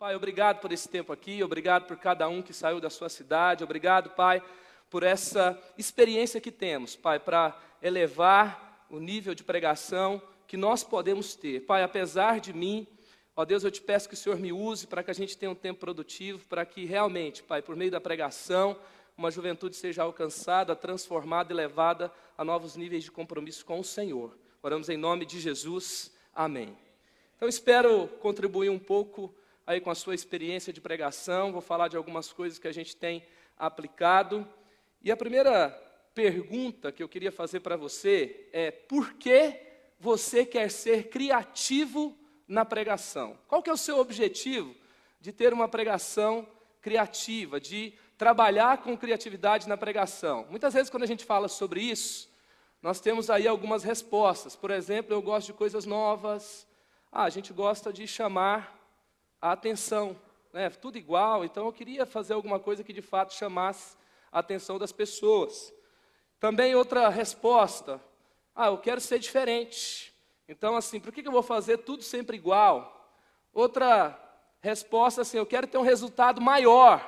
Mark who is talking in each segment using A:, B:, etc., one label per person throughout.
A: Pai, obrigado por esse tempo aqui, obrigado por cada um que saiu da sua cidade, obrigado, Pai, por essa experiência que temos, Pai, para elevar o nível de pregação que nós podemos ter. Pai, apesar de mim, ó Deus, eu te peço que o Senhor me use para que a gente tenha um tempo produtivo, para que realmente, Pai, por meio da pregação, uma juventude seja alcançada, transformada e levada a novos níveis de compromisso com o Senhor. Oramos em nome de Jesus. Amém. Então, espero contribuir um pouco aí com a sua experiência de pregação. Vou falar de algumas coisas que a gente tem aplicado. E a primeira pergunta que eu queria fazer para você é: por que você quer ser criativo na pregação? Qual que é o seu objetivo de ter uma pregação criativa, de trabalhar com criatividade na pregação? Muitas vezes, quando a gente fala sobre isso, nós temos aí algumas respostas. Por exemplo, eu gosto de coisas novas. A gente gosta de chamar a atenção, né? Tudo igual, então eu queria fazer alguma coisa que de fato chamasse a atenção das pessoas. Também outra resposta: eu quero ser diferente. Então, assim, por que eu vou fazer tudo sempre igual? Outra resposta, assim, eu quero ter um resultado maior.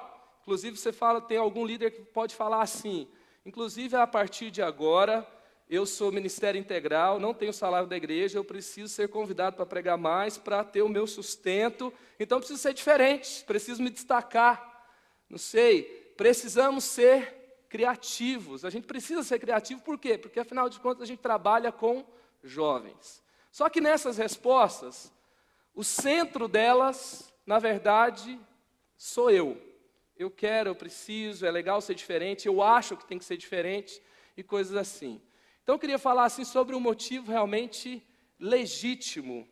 A: Inclusive, você fala, tem algum líder que pode falar assim: inclusive, a partir de agora, eu sou ministério integral, não tenho salário da igreja, eu preciso ser convidado para pregar mais, para ter o meu sustento, então eu preciso ser diferente, preciso me destacar. Não sei, precisamos ser criativos. A gente precisa ser criativo, por quê? Porque, afinal de contas, a gente trabalha com jovens. Só que nessas respostas, o centro delas, na verdade, sou eu. Eu quero, eu preciso, é legal ser diferente, eu acho que tem que ser diferente, e coisas assim. Então, eu queria falar assim sobre um motivo realmente legítimo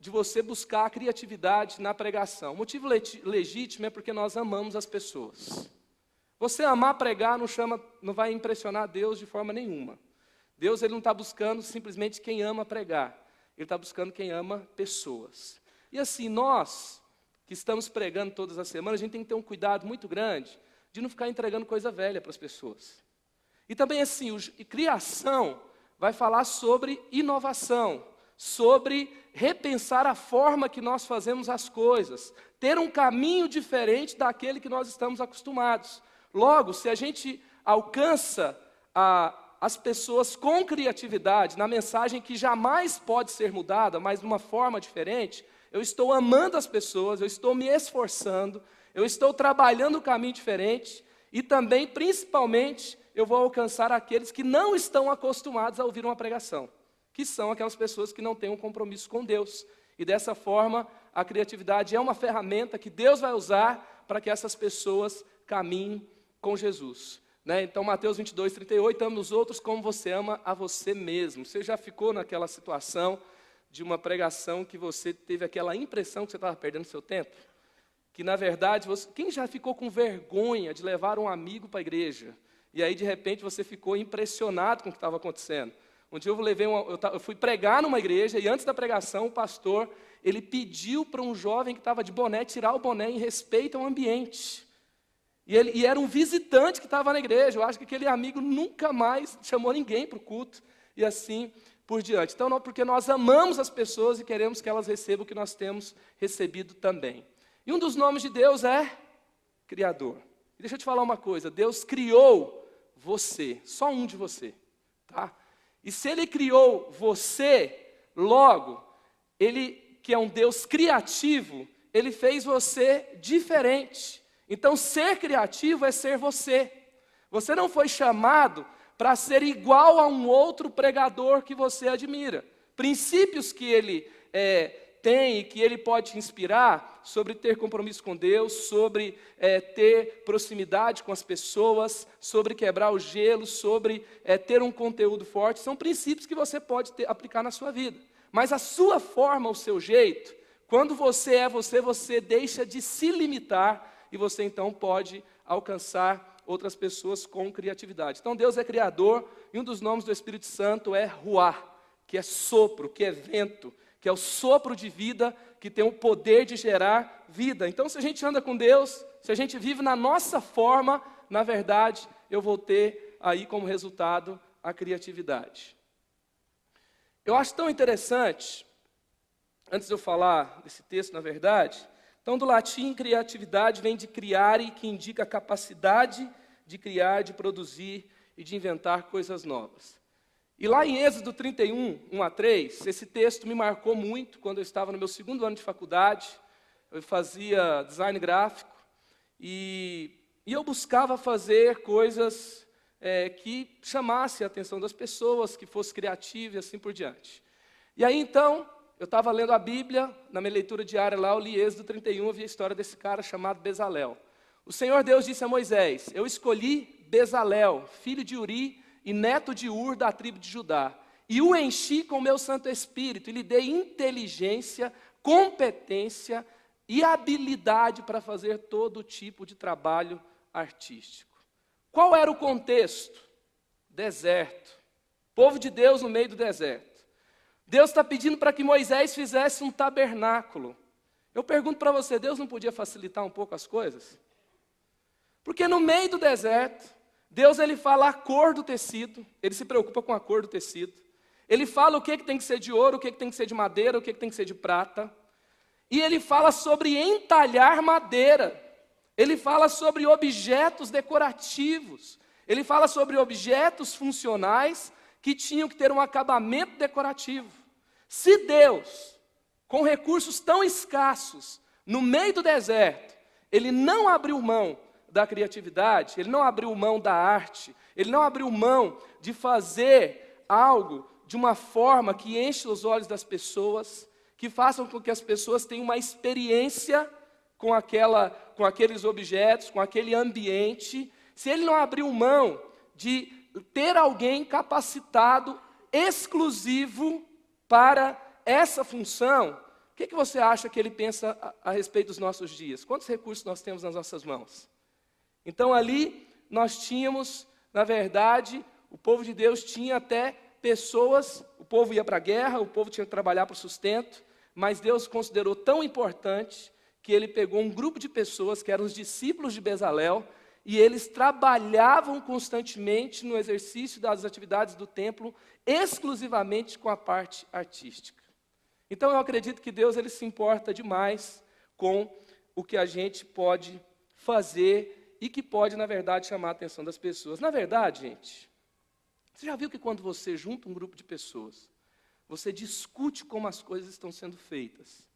A: de você buscar a criatividade na pregação. O motivo legítimo é porque nós amamos as pessoas. Você amar pregar não vai impressionar Deus de forma nenhuma. Deus, ele não está buscando simplesmente quem ama pregar. Ele está buscando quem ama pessoas. E assim, nós que estamos pregando todas as semanas, a gente tem que ter um cuidado muito grande de não ficar entregando coisa velha para as pessoas. E também assim, criação vai falar sobre inovação, sobre repensar a forma que nós fazemos as coisas, ter um caminho diferente daquele que nós estamos acostumados. Logo, se a gente alcança as pessoas com criatividade, na mensagem que jamais pode ser mudada, mas de uma forma diferente, eu estou amando as pessoas, eu estou me esforçando, eu estou trabalhando um caminho diferente e também, principalmente, eu vou alcançar aqueles que não estão acostumados a ouvir uma pregação, que são aquelas pessoas que não têm um compromisso com Deus. E dessa forma, a criatividade é uma ferramenta que Deus vai usar para que essas pessoas caminhem com Jesus. Né? Então, Mateus 22:38, ame os outros como você ama a você mesmo. Você já ficou naquela situação de uma pregação que você teve aquela impressão que você estava perdendo seu tempo? Que, na verdade, quem já ficou com vergonha de levar um amigo para a igreja? E aí, de repente, você ficou impressionado com o que estava acontecendo. Um dia eu fui pregar numa igreja, e antes da pregação, o pastor, ele pediu para um jovem que estava de boné, tirar o boné em respeito ao ambiente. E era um visitante que estava na igreja. Eu acho que aquele amigo nunca mais chamou ninguém para o culto, e assim por diante. Então, porque nós amamos as pessoas e queremos que elas recebam o que nós temos recebido também. E um dos nomes de Deus é Criador. E deixa eu te falar uma coisa, Deus criou você, só um de você, tá? E se Ele criou você, logo, Ele, que é um Deus criativo, Ele fez você diferente. Então, ser criativo é ser você. Você não foi chamado para ser igual a um outro pregador que você admira. Princípios que ele tem e que ele pode te inspirar sobre ter compromisso com Deus, sobre ter proximidade com as pessoas, sobre quebrar o gelo, sobre ter um conteúdo forte, são princípios que você pode aplicar na sua vida. Mas a sua forma, o seu jeito, quando você é você, você deixa de se limitar e você então pode alcançar outras pessoas com criatividade. Então Deus é criador e um dos nomes do Espírito Santo é Ruá, que é sopro, que é vento, que é o sopro de vida, que tem o poder de gerar vida. Então, se a gente anda com Deus, se a gente vive na nossa forma, na verdade, eu vou ter aí como resultado a criatividade. Eu acho tão interessante antes de eu falar desse texto, na verdade, então do latim, criatividade vem de criare, que indica a capacidade de criar, de produzir e de inventar coisas novas. E lá em Êxodo 31, 1-3, esse texto me marcou muito quando eu estava no meu segundo ano de faculdade. Eu fazia design gráfico e eu buscava fazer coisas que chamassem a atenção das pessoas, que fosse criativo e assim por diante. E aí então, eu estava lendo a Bíblia, na minha leitura diária lá, eu li Êxodo 31, eu vi a história desse cara chamado Bezalel. O Senhor Deus disse a Moisés: eu escolhi Bezalel, filho de Uri e neto de Ur, da tribo de Judá, e o enchi com o meu Santo Espírito, e lhe dei inteligência, competência e habilidade para fazer todo tipo de trabalho artístico. Qual era o contexto? Deserto. Povo de Deus no meio do deserto. Deus está pedindo para que Moisés fizesse um tabernáculo. Eu pergunto para você, Deus não podia facilitar um pouco as coisas? Porque no meio do deserto, Deus ele fala a cor do tecido, ele se preocupa com a cor do tecido. Ele fala o que tem que ser de ouro, o que tem que ser de madeira, o que tem que ser de prata. E ele fala sobre entalhar madeira. Ele fala sobre objetos decorativos. Ele fala sobre objetos funcionais que tinham que ter um acabamento decorativo. Se Deus, com recursos tão escassos, no meio do deserto, ele não abriu mão da criatividade, ele não abriu mão da arte, ele não abriu mão de fazer algo de uma forma que enche os olhos das pessoas, que façam com que as pessoas tenham uma experiência com aqueles objetos, com aquele ambiente. Se ele não abriu mão de ter alguém capacitado, exclusivo para essa função, o que você acha que ele pensa a respeito dos nossos dias? Quantos recursos nós temos nas nossas mãos? Então ali nós tínhamos, na verdade, o povo de Deus tinha até pessoas, o povo ia para a guerra, o povo tinha que trabalhar para o sustento, mas Deus considerou tão importante que ele pegou um grupo de pessoas que eram os discípulos de Bezalel, e eles trabalhavam constantemente no exercício das atividades do templo, exclusivamente com a parte artística. Então eu acredito que Deus ele se importa demais com o que a gente pode fazer e que pode, na verdade, chamar a atenção das pessoas. Na verdade, gente, você já viu que quando você junta um grupo de pessoas, você discute como as coisas estão sendo feitas,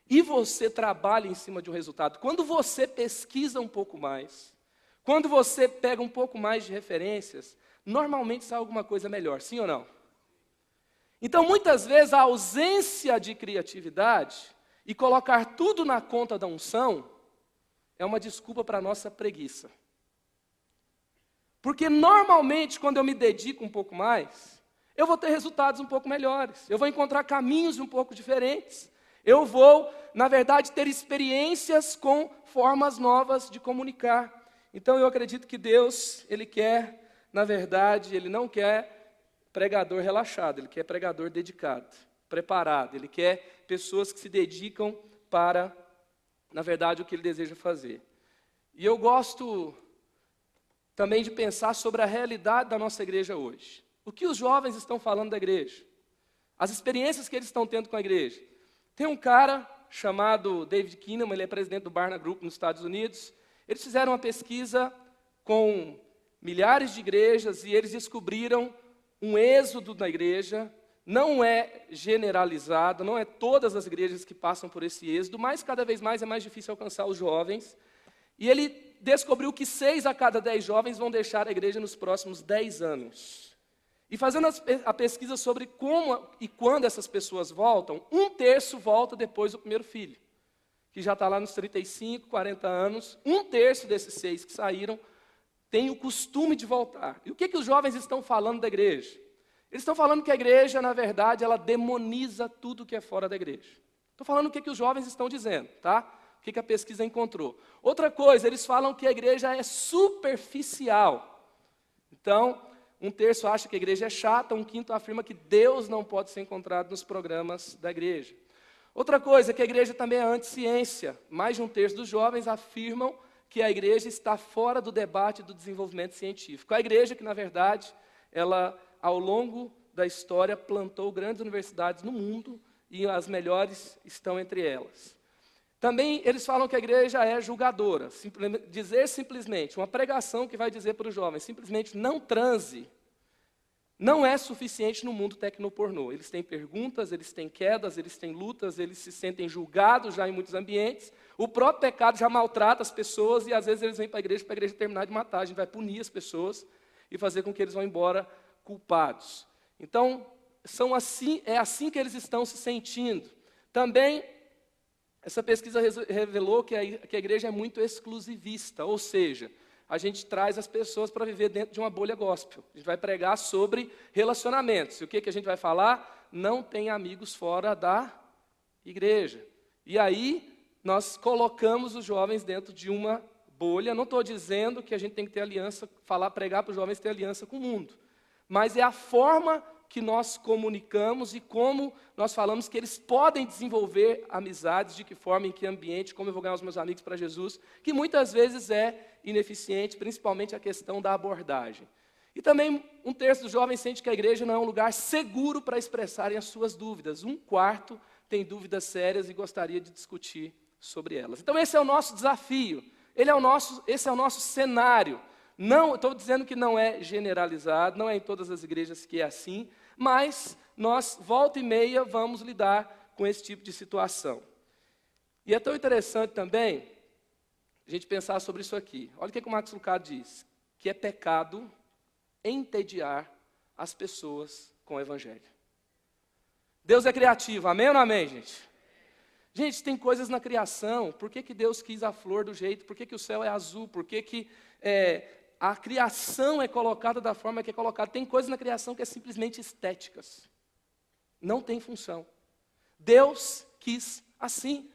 A: e você trabalha em cima de um resultado, quando você pesquisa um pouco mais, quando você pega um pouco mais de referências, normalmente sai alguma coisa melhor, sim ou não? Então, muitas vezes, a ausência de criatividade e colocar tudo na conta da unção é uma desculpa para a nossa preguiça. Porque, normalmente, quando eu me dedico um pouco mais, eu vou ter resultados um pouco melhores, eu vou encontrar caminhos um pouco diferentes, eu vou, na verdade, ter experiências com formas novas de comunicar. Então, eu acredito que Deus, ele quer, na verdade, ele não quer pregador relaxado, ele quer pregador dedicado, preparado, ele quer pessoas que se dedicam para, na verdade, o que ele deseja fazer. E eu gosto também de pensar sobre a realidade da nossa igreja hoje. O que os jovens estão falando da igreja? As experiências que eles estão tendo com a igreja. Tem um cara chamado David Kinnaman, ele é presidente do Barna Group nos Estados Unidos. Eles fizeram uma pesquisa com milhares de igrejas e eles descobriram um êxodo na igreja. Não é generalizado, não é todas as igrejas que passam por esse êxodo, mas cada vez mais é mais difícil alcançar os jovens. E ele descobriu que 6 a cada 10 jovens vão deixar a igreja nos próximos 10 anos. E fazendo a pesquisa sobre como e quando essas pessoas voltam, 1/3 volta depois do primeiro filho, que já está lá nos 35, 40 anos. 1/3 desses 6 que saíram tem o costume de voltar. E o que os jovens estão falando da igreja? Eles estão falando que a igreja, na verdade, ela demoniza tudo que é fora da igreja. Estou falando o que os jovens estão dizendo, tá? O que a pesquisa encontrou. Outra coisa, eles falam que a igreja é superficial. Então, 1/3 acha que a igreja é chata, 1/5 afirma que Deus não pode ser encontrado nos programas da igreja. Outra coisa, que a igreja também é anti-ciência. Mais de 1/3 dos jovens afirmam que a igreja está fora do debate do desenvolvimento científico. A igreja que, na verdade, ela, ao longo da história, plantou grandes universidades no mundo e as melhores estão entre elas. Também eles falam que a igreja é julgadora. Dizer simplesmente, uma pregação que vai dizer para os jovens, simplesmente não transe, não é suficiente no mundo tecnopornô. Eles têm perguntas, eles têm quedas, eles têm lutas, eles se sentem julgados já em muitos ambientes. O próprio pecado já maltrata as pessoas e às vezes eles vêm para a igreja terminar de matar. A gente vai punir as pessoas e fazer com que eles vão embora culpados. Então, é assim que eles estão se sentindo. Também, essa pesquisa revelou que a igreja é muito exclusivista, ou seja, a gente traz as pessoas para viver dentro de uma bolha gospel. A gente vai pregar sobre relacionamentos. E o que a gente vai falar? Não tem amigos fora da igreja. E aí, nós colocamos os jovens dentro de uma bolha. Não estou dizendo que a gente tem que ter aliança, pregar para os jovens ter aliança com o mundo. Mas é a forma que nós comunicamos e como nós falamos que eles podem desenvolver amizades, de que forma, em que ambiente, como eu vou ganhar os meus amigos para Jesus, que muitas vezes é ineficiente, principalmente a questão da abordagem. E também 1/3 dos jovens sente que a igreja não é um lugar seguro para expressarem as suas dúvidas. 1/4 tem dúvidas sérias e gostaria de discutir sobre elas. Então esse é o nosso desafio, esse é o nosso cenário. Não, estou dizendo que não é generalizado, não é em todas as igrejas que é assim, mas nós, volta e meia, vamos lidar com esse tipo de situação. E é tão interessante também a gente pensar sobre isso aqui. Olha o que o Max Lucado diz, que é pecado entediar as pessoas com o evangelho. Deus é criativo, amém ou não amém, gente? Gente, tem coisas na criação, por que Deus quis a flor do jeito, por que o céu é azul, por que a criação é colocada da forma que é colocada. Tem coisas na criação que é simplesmente estéticas. Não tem função. Deus quis assim.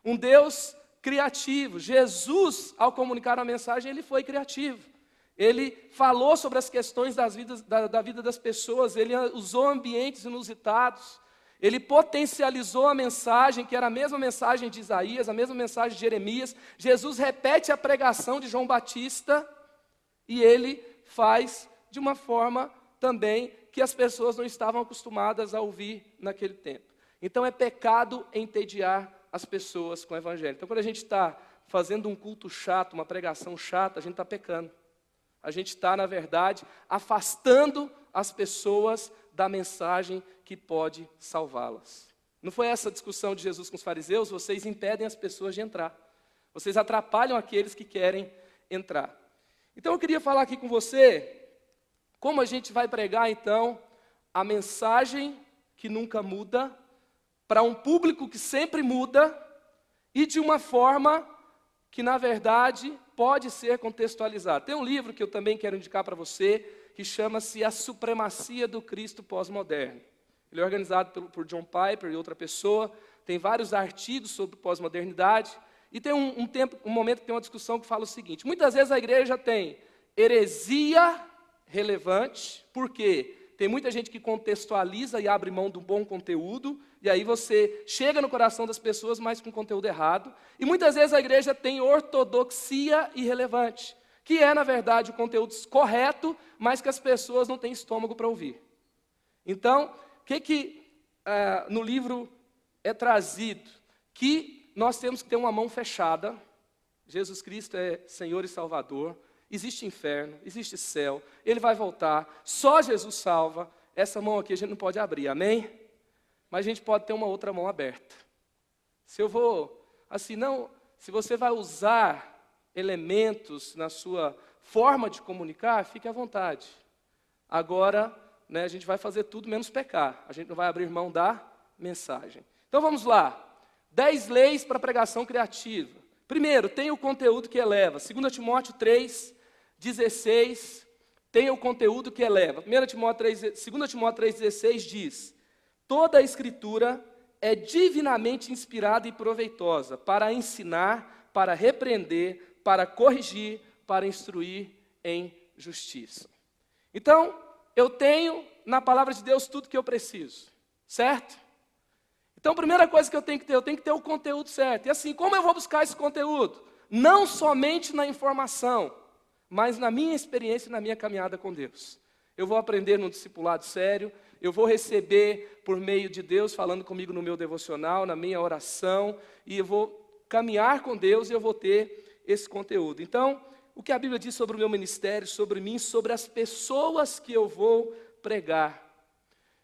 A: Um Deus criativo. Jesus, ao comunicar a mensagem, ele foi criativo. Ele falou sobre as questões da vida das pessoas, ele usou ambientes inusitados. Ele potencializou a mensagem, que era a mesma mensagem de Isaías, a mesma mensagem de Jeremias. Jesus repete a pregação de João Batista, e ele faz de uma forma também que as pessoas não estavam acostumadas a ouvir naquele tempo. Então é pecado entediar as pessoas com o evangelho. Então quando a gente está fazendo um culto chato, uma pregação chata, a gente está pecando. A gente está, na verdade, afastando as pessoas da mensagem que pode salvá-las. Não foi essa a discussão de Jesus com os fariseus? Vocês impedem as pessoas de entrar. Vocês atrapalham aqueles que querem entrar. Então eu queria falar aqui com você, como a gente vai pregar então a mensagem que nunca muda, para um público que sempre muda, e de uma forma que na verdade pode ser contextualizada. Tem um livro que eu também quero indicar para você, que chama-se A Supremacia do Cristo Pós-Moderno. Ele é organizado por John Piper e outra pessoa, tem vários artigos sobre pós-modernidade. E tem um momento que tem uma discussão que fala o seguinte: muitas vezes a igreja tem heresia relevante, porque tem muita gente que contextualiza e abre mão do bom conteúdo, e aí você chega no coração das pessoas, mas com conteúdo errado. E muitas vezes a igreja tem ortodoxia irrelevante, que é, na verdade, o conteúdo correto, mas que as pessoas não têm estômago para ouvir. Então, o que no livro é trazido? Que nós temos que ter uma mão fechada. Jesus Cristo é Senhor e Salvador. Existe inferno, existe céu. Ele vai voltar. Só Jesus salva. Essa mão aqui a gente não pode abrir, amém? Mas a gente pode ter uma outra mão aberta. Se você vai usar elementos na sua forma de comunicar, fique à vontade. Agora, a gente vai fazer tudo menos pecar. A gente não vai abrir mão da mensagem. Então vamos lá. 10 leis para pregação criativa. Primeiro, tem o conteúdo que eleva. 2 Timóteo 3:16, tem o conteúdo que eleva. 2 Timóteo 3:16 diz: toda a escritura é divinamente inspirada e proveitosa para ensinar, para repreender, para corrigir, para instruir em justiça. Então, eu tenho na palavra de Deus tudo que eu preciso, certo? Então, a primeira coisa que eu tenho que ter o conteúdo certo. E assim, como eu vou buscar esse conteúdo? Não somente na informação, mas na minha experiência e na minha caminhada com Deus. Eu vou aprender num discipulado sério, eu vou receber por meio de Deus falando comigo no meu devocional, na minha oração, e eu vou caminhar com Deus e eu vou ter esse conteúdo. Então, o que a Bíblia diz sobre o meu ministério, sobre mim, sobre as pessoas que eu vou pregar.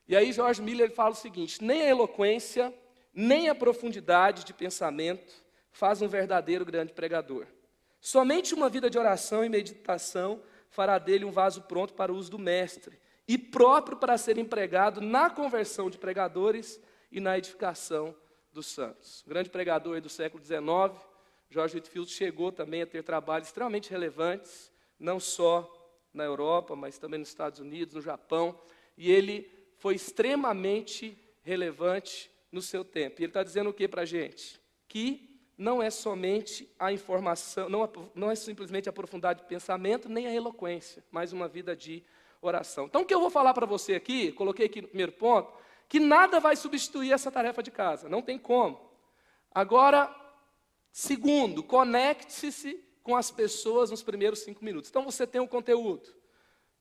A: E aí George Miller ele fala o seguinte: nem a eloquência, nem a profundidade de pensamento faz um verdadeiro grande pregador. Somente uma vida de oração e meditação fará dele um vaso pronto para o uso do mestre e próprio para ser empregado na conversão de pregadores e na edificação dos santos. O grande pregador do século XIX, George Whitefield, chegou também a ter trabalhos extremamente relevantes, não só na Europa, mas também nos Estados Unidos, no Japão, e ele foi extremamente relevante no seu tempo. E ele está dizendo o que para a gente? Que não é somente a informação, não é simplesmente a profundidade de pensamento, nem a eloquência, mas uma vida de oração. Então, o que eu vou falar para você aqui, coloquei aqui no primeiro ponto, que nada vai substituir essa tarefa de casa, não tem como. Agora, segundo, conecte-se com as pessoas nos primeiros 5 minutos. Então, você tem um conteúdo.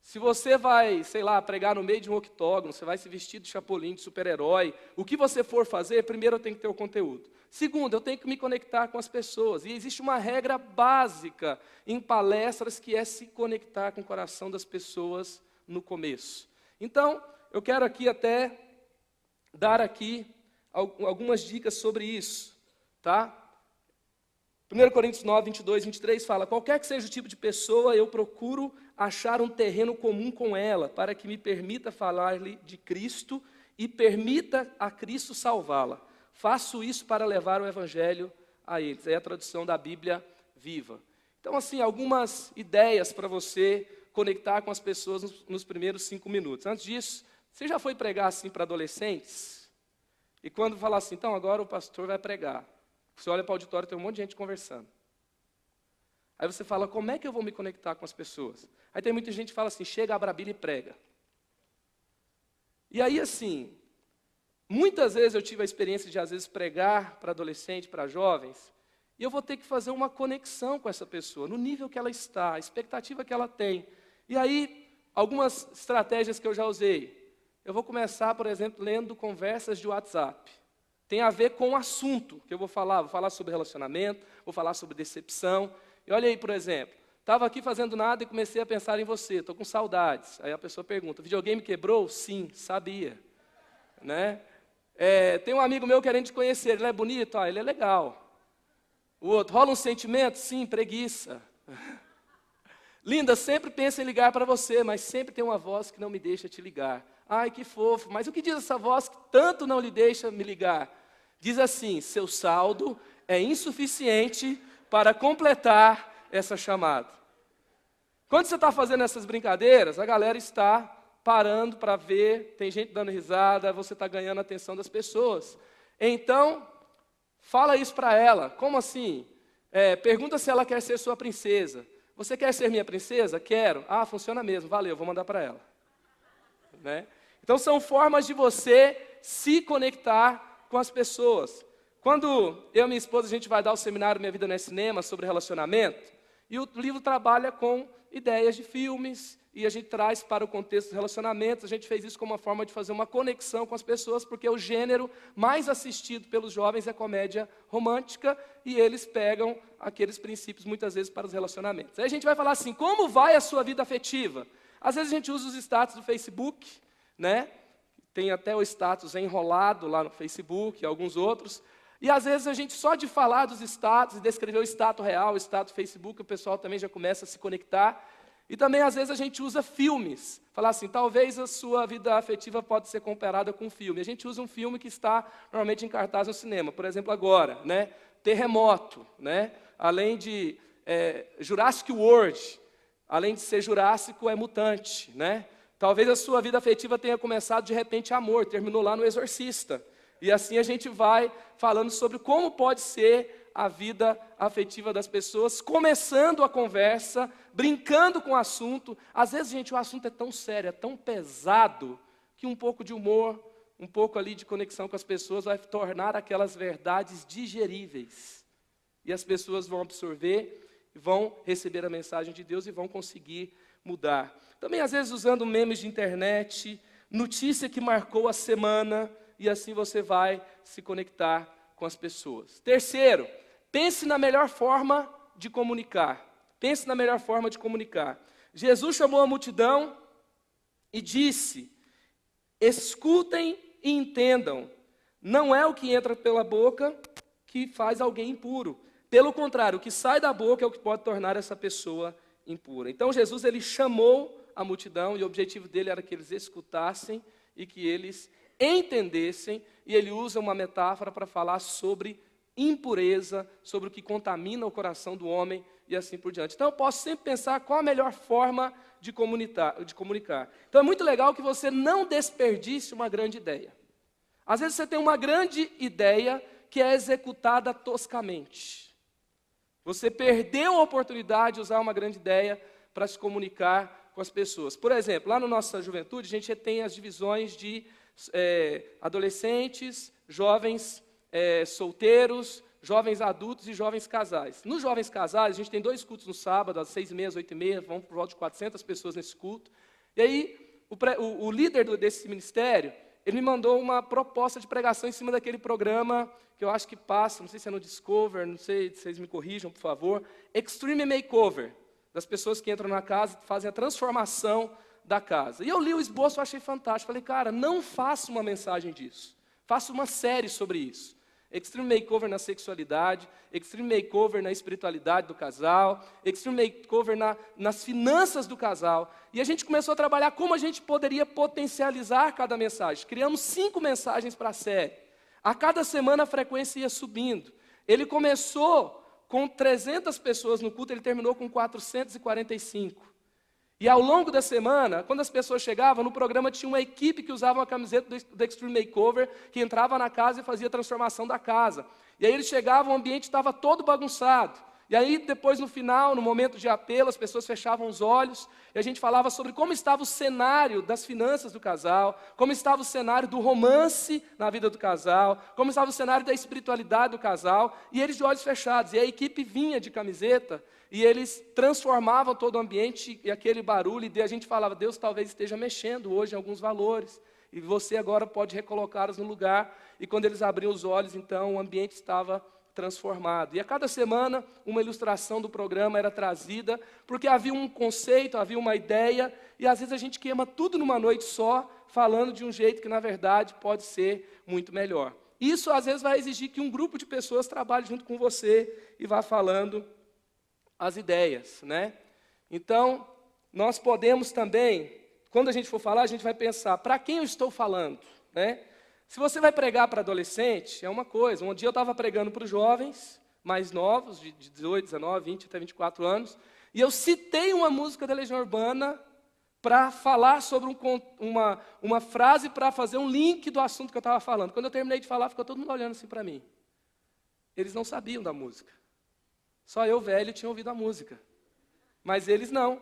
A: Se você vai, sei lá, pregar no meio de um octógono, você vai se vestir de chapolim, de super-herói, o que você for fazer, primeiro eu tenho que ter o conteúdo. Segundo, eu tenho que me conectar com as pessoas. E existe uma regra básica em palestras que é se conectar com o coração das pessoas no começo. Então, eu quero aqui até dar aqui algumas dicas sobre isso, tá? 1 Coríntios 9, 22, 23 fala: qualquer que seja o tipo de pessoa, eu procuro achar um terreno comum com ela, para que me permita falar-lhe de Cristo e permita a Cristo salvá-la. Faço isso para levar o Evangelho a eles. É a tradução da Bíblia Viva. Então, assim, algumas ideias para você conectar com as pessoas nos primeiros 5 minutos. Antes disso, você já foi pregar assim para adolescentes? E quando falar assim, então agora o pastor vai pregar. Você olha para o auditório, tem um monte de gente conversando. Aí você fala, como é que eu vou me conectar com as pessoas? Aí tem muita gente que fala assim, chega, abre a Bíblia e prega. E aí assim, muitas vezes eu tive a experiência de às vezes pregar para adolescente, para jovens, e eu vou ter que fazer uma conexão com essa pessoa, no nível que ela está, a expectativa que ela tem. E aí, algumas estratégias que eu já usei. Eu vou começar, por exemplo, lendo conversas de WhatsApp. Tem a ver com o assunto que eu vou falar sobre relacionamento, vou falar sobre decepção. E olha aí, por exemplo, estava aqui fazendo nada e comecei a pensar em você, estou com saudades. Aí a pessoa pergunta, videogame quebrou? Sim, sabia. Né? Tem um amigo meu querendo te conhecer, ele é bonito? Ah, ele é legal. O outro, rola um sentimento? Sim, preguiça. Linda, sempre pensa em ligar para você, mas sempre tem uma voz que não me deixa te ligar. Ai, que fofo, mas o que diz essa voz que tanto não lhe deixa me ligar? Diz assim, seu saldo é insuficiente para completar essa chamada. Quando você está fazendo essas brincadeiras, a galera está parando para ver, tem gente dando risada, você está ganhando a atenção das pessoas. Então, fala isso para ela. Como assim? Pergunta se ela quer ser sua princesa. Você quer ser minha princesa? Quero. Ah, funciona mesmo, valeu, vou mandar para ela. Né? Então, são formas de você se conectar com as pessoas. Quando eu e minha esposa, a gente vai dar o seminário Minha Vida Não é Cinema, sobre relacionamento, e o livro trabalha com ideias de filmes, e a gente traz para o contexto dos relacionamentos. A gente fez isso como uma forma de fazer uma conexão com as pessoas, porque o gênero mais assistido pelos jovens é comédia romântica, e eles pegam aqueles princípios, muitas vezes, para os relacionamentos. Aí a gente vai falar assim, como vai a sua vida afetiva? Às vezes a gente usa os status do Facebook, né? Tem até o status enrolado lá no Facebook e alguns outros. E às vezes a gente só de falar dos status e descrever o status real, o status do Facebook, o pessoal também já começa a se conectar. E também às vezes a gente usa filmes. Falar assim, talvez a sua vida afetiva pode ser comparada com um filme. A gente usa um filme que está normalmente em cartaz no cinema. Por exemplo, agora, né? Terremoto, né? Além de Jurassic World. Além de ser jurássico, é mutante, né? Talvez a sua vida afetiva tenha começado de repente amor, terminou lá no Exorcista. E assim a gente vai falando sobre como pode ser a vida afetiva das pessoas, começando a conversa, brincando com o assunto. Às vezes, gente, o assunto é tão sério, é tão pesado, que um pouco de humor, um pouco ali de conexão com as pessoas vai tornar aquelas verdades digeríveis. E as pessoas vão absorver, vão receber a mensagem de Deus e vão conseguir mudar. Também, às vezes, usando memes de internet, notícia que marcou a semana, e assim você vai se conectar com as pessoas. Terceiro, pense na melhor forma de comunicar. Pense na melhor forma de comunicar. Jesus chamou a multidão e disse: escutem e entendam. Não é o que entra pela boca que faz alguém impuro. Pelo contrário, o que sai da boca é o que pode tornar essa pessoa impura. Então Jesus, ele chamou a multidão e o objetivo dele era que eles escutassem e que eles entendessem. E ele usa uma metáfora para falar sobre impureza, sobre o que contamina o coração do homem e assim por diante. Então eu posso sempre pensar qual a melhor forma de comunicar. Então é muito legal que você não desperdice uma grande ideia. Às vezes você tem uma grande ideia que é executada toscamente. Você perdeu a oportunidade de usar uma grande ideia para se comunicar com as pessoas. Por exemplo, lá na nossa juventude, a gente tem as divisões de adolescentes, jovens solteiros, jovens adultos e jovens casais. Nos jovens casais, a gente tem 2 cultos no sábado, às 6h30, às 8h30, vamos por volta de 400 pessoas nesse culto. E aí, o líder desse ministério, ele me mandou uma proposta de pregação em cima daquele programa que eu acho que passa, não sei se é no Discover, não sei, vocês me corrijam, por favor, Extreme Makeover, das pessoas que entram na casa e fazem a transformação da casa. E eu li o esboço, eu achei fantástico. Falei, cara, não faça uma mensagem disso. Faça uma série sobre isso. Extreme Makeover na sexualidade, Extreme Makeover na espiritualidade do casal, Extreme Makeover nas finanças do casal. E a gente começou a trabalhar como a gente poderia potencializar cada mensagem. Criamos 5 mensagens para a série. A cada semana a frequência ia subindo. Ele começou com 300 pessoas no culto, ele terminou com 445. E ao longo da semana, quando as pessoas chegavam, no programa tinha uma equipe que usava uma camiseta do Extreme Makeover, que entrava na casa e fazia a transformação da casa. E aí eles chegavam, o ambiente estava todo bagunçado. E aí depois no final, no momento de apelo, as pessoas fechavam os olhos, e a gente falava sobre como estava o cenário das finanças do casal, como estava o cenário do romance na vida do casal, como estava o cenário da espiritualidade do casal, e eles de olhos fechados. E a equipe vinha de camiseta, e eles transformavam todo o ambiente e aquele barulho, e a gente falava, Deus talvez esteja mexendo hoje em alguns valores, e você agora pode recolocá-los no lugar. E quando eles abriam os olhos, então, o ambiente estava transformado. E a cada semana, uma ilustração do programa era trazida, porque havia um conceito, havia uma ideia, e às vezes a gente queima tudo numa noite só, falando de um jeito que, na verdade, pode ser muito melhor. Isso, às vezes, vai exigir que um grupo de pessoas trabalhe junto com você e vá falando as ideias, né? Então, nós podemos também, quando a gente for falar, a gente vai pensar, para quem eu estou falando, né? Se você vai pregar para adolescente, é uma coisa. Um dia eu estava pregando para os jovens mais novos, de 18, 19, 20 até 24 anos, e eu citei uma música da Legião Urbana para falar sobre uma frase para fazer um link do assunto que eu estava falando. Quando eu terminei de falar, ficou todo mundo olhando assim para mim. Eles não sabiam da música. Só eu, velho, tinha ouvido a música. Mas eles não.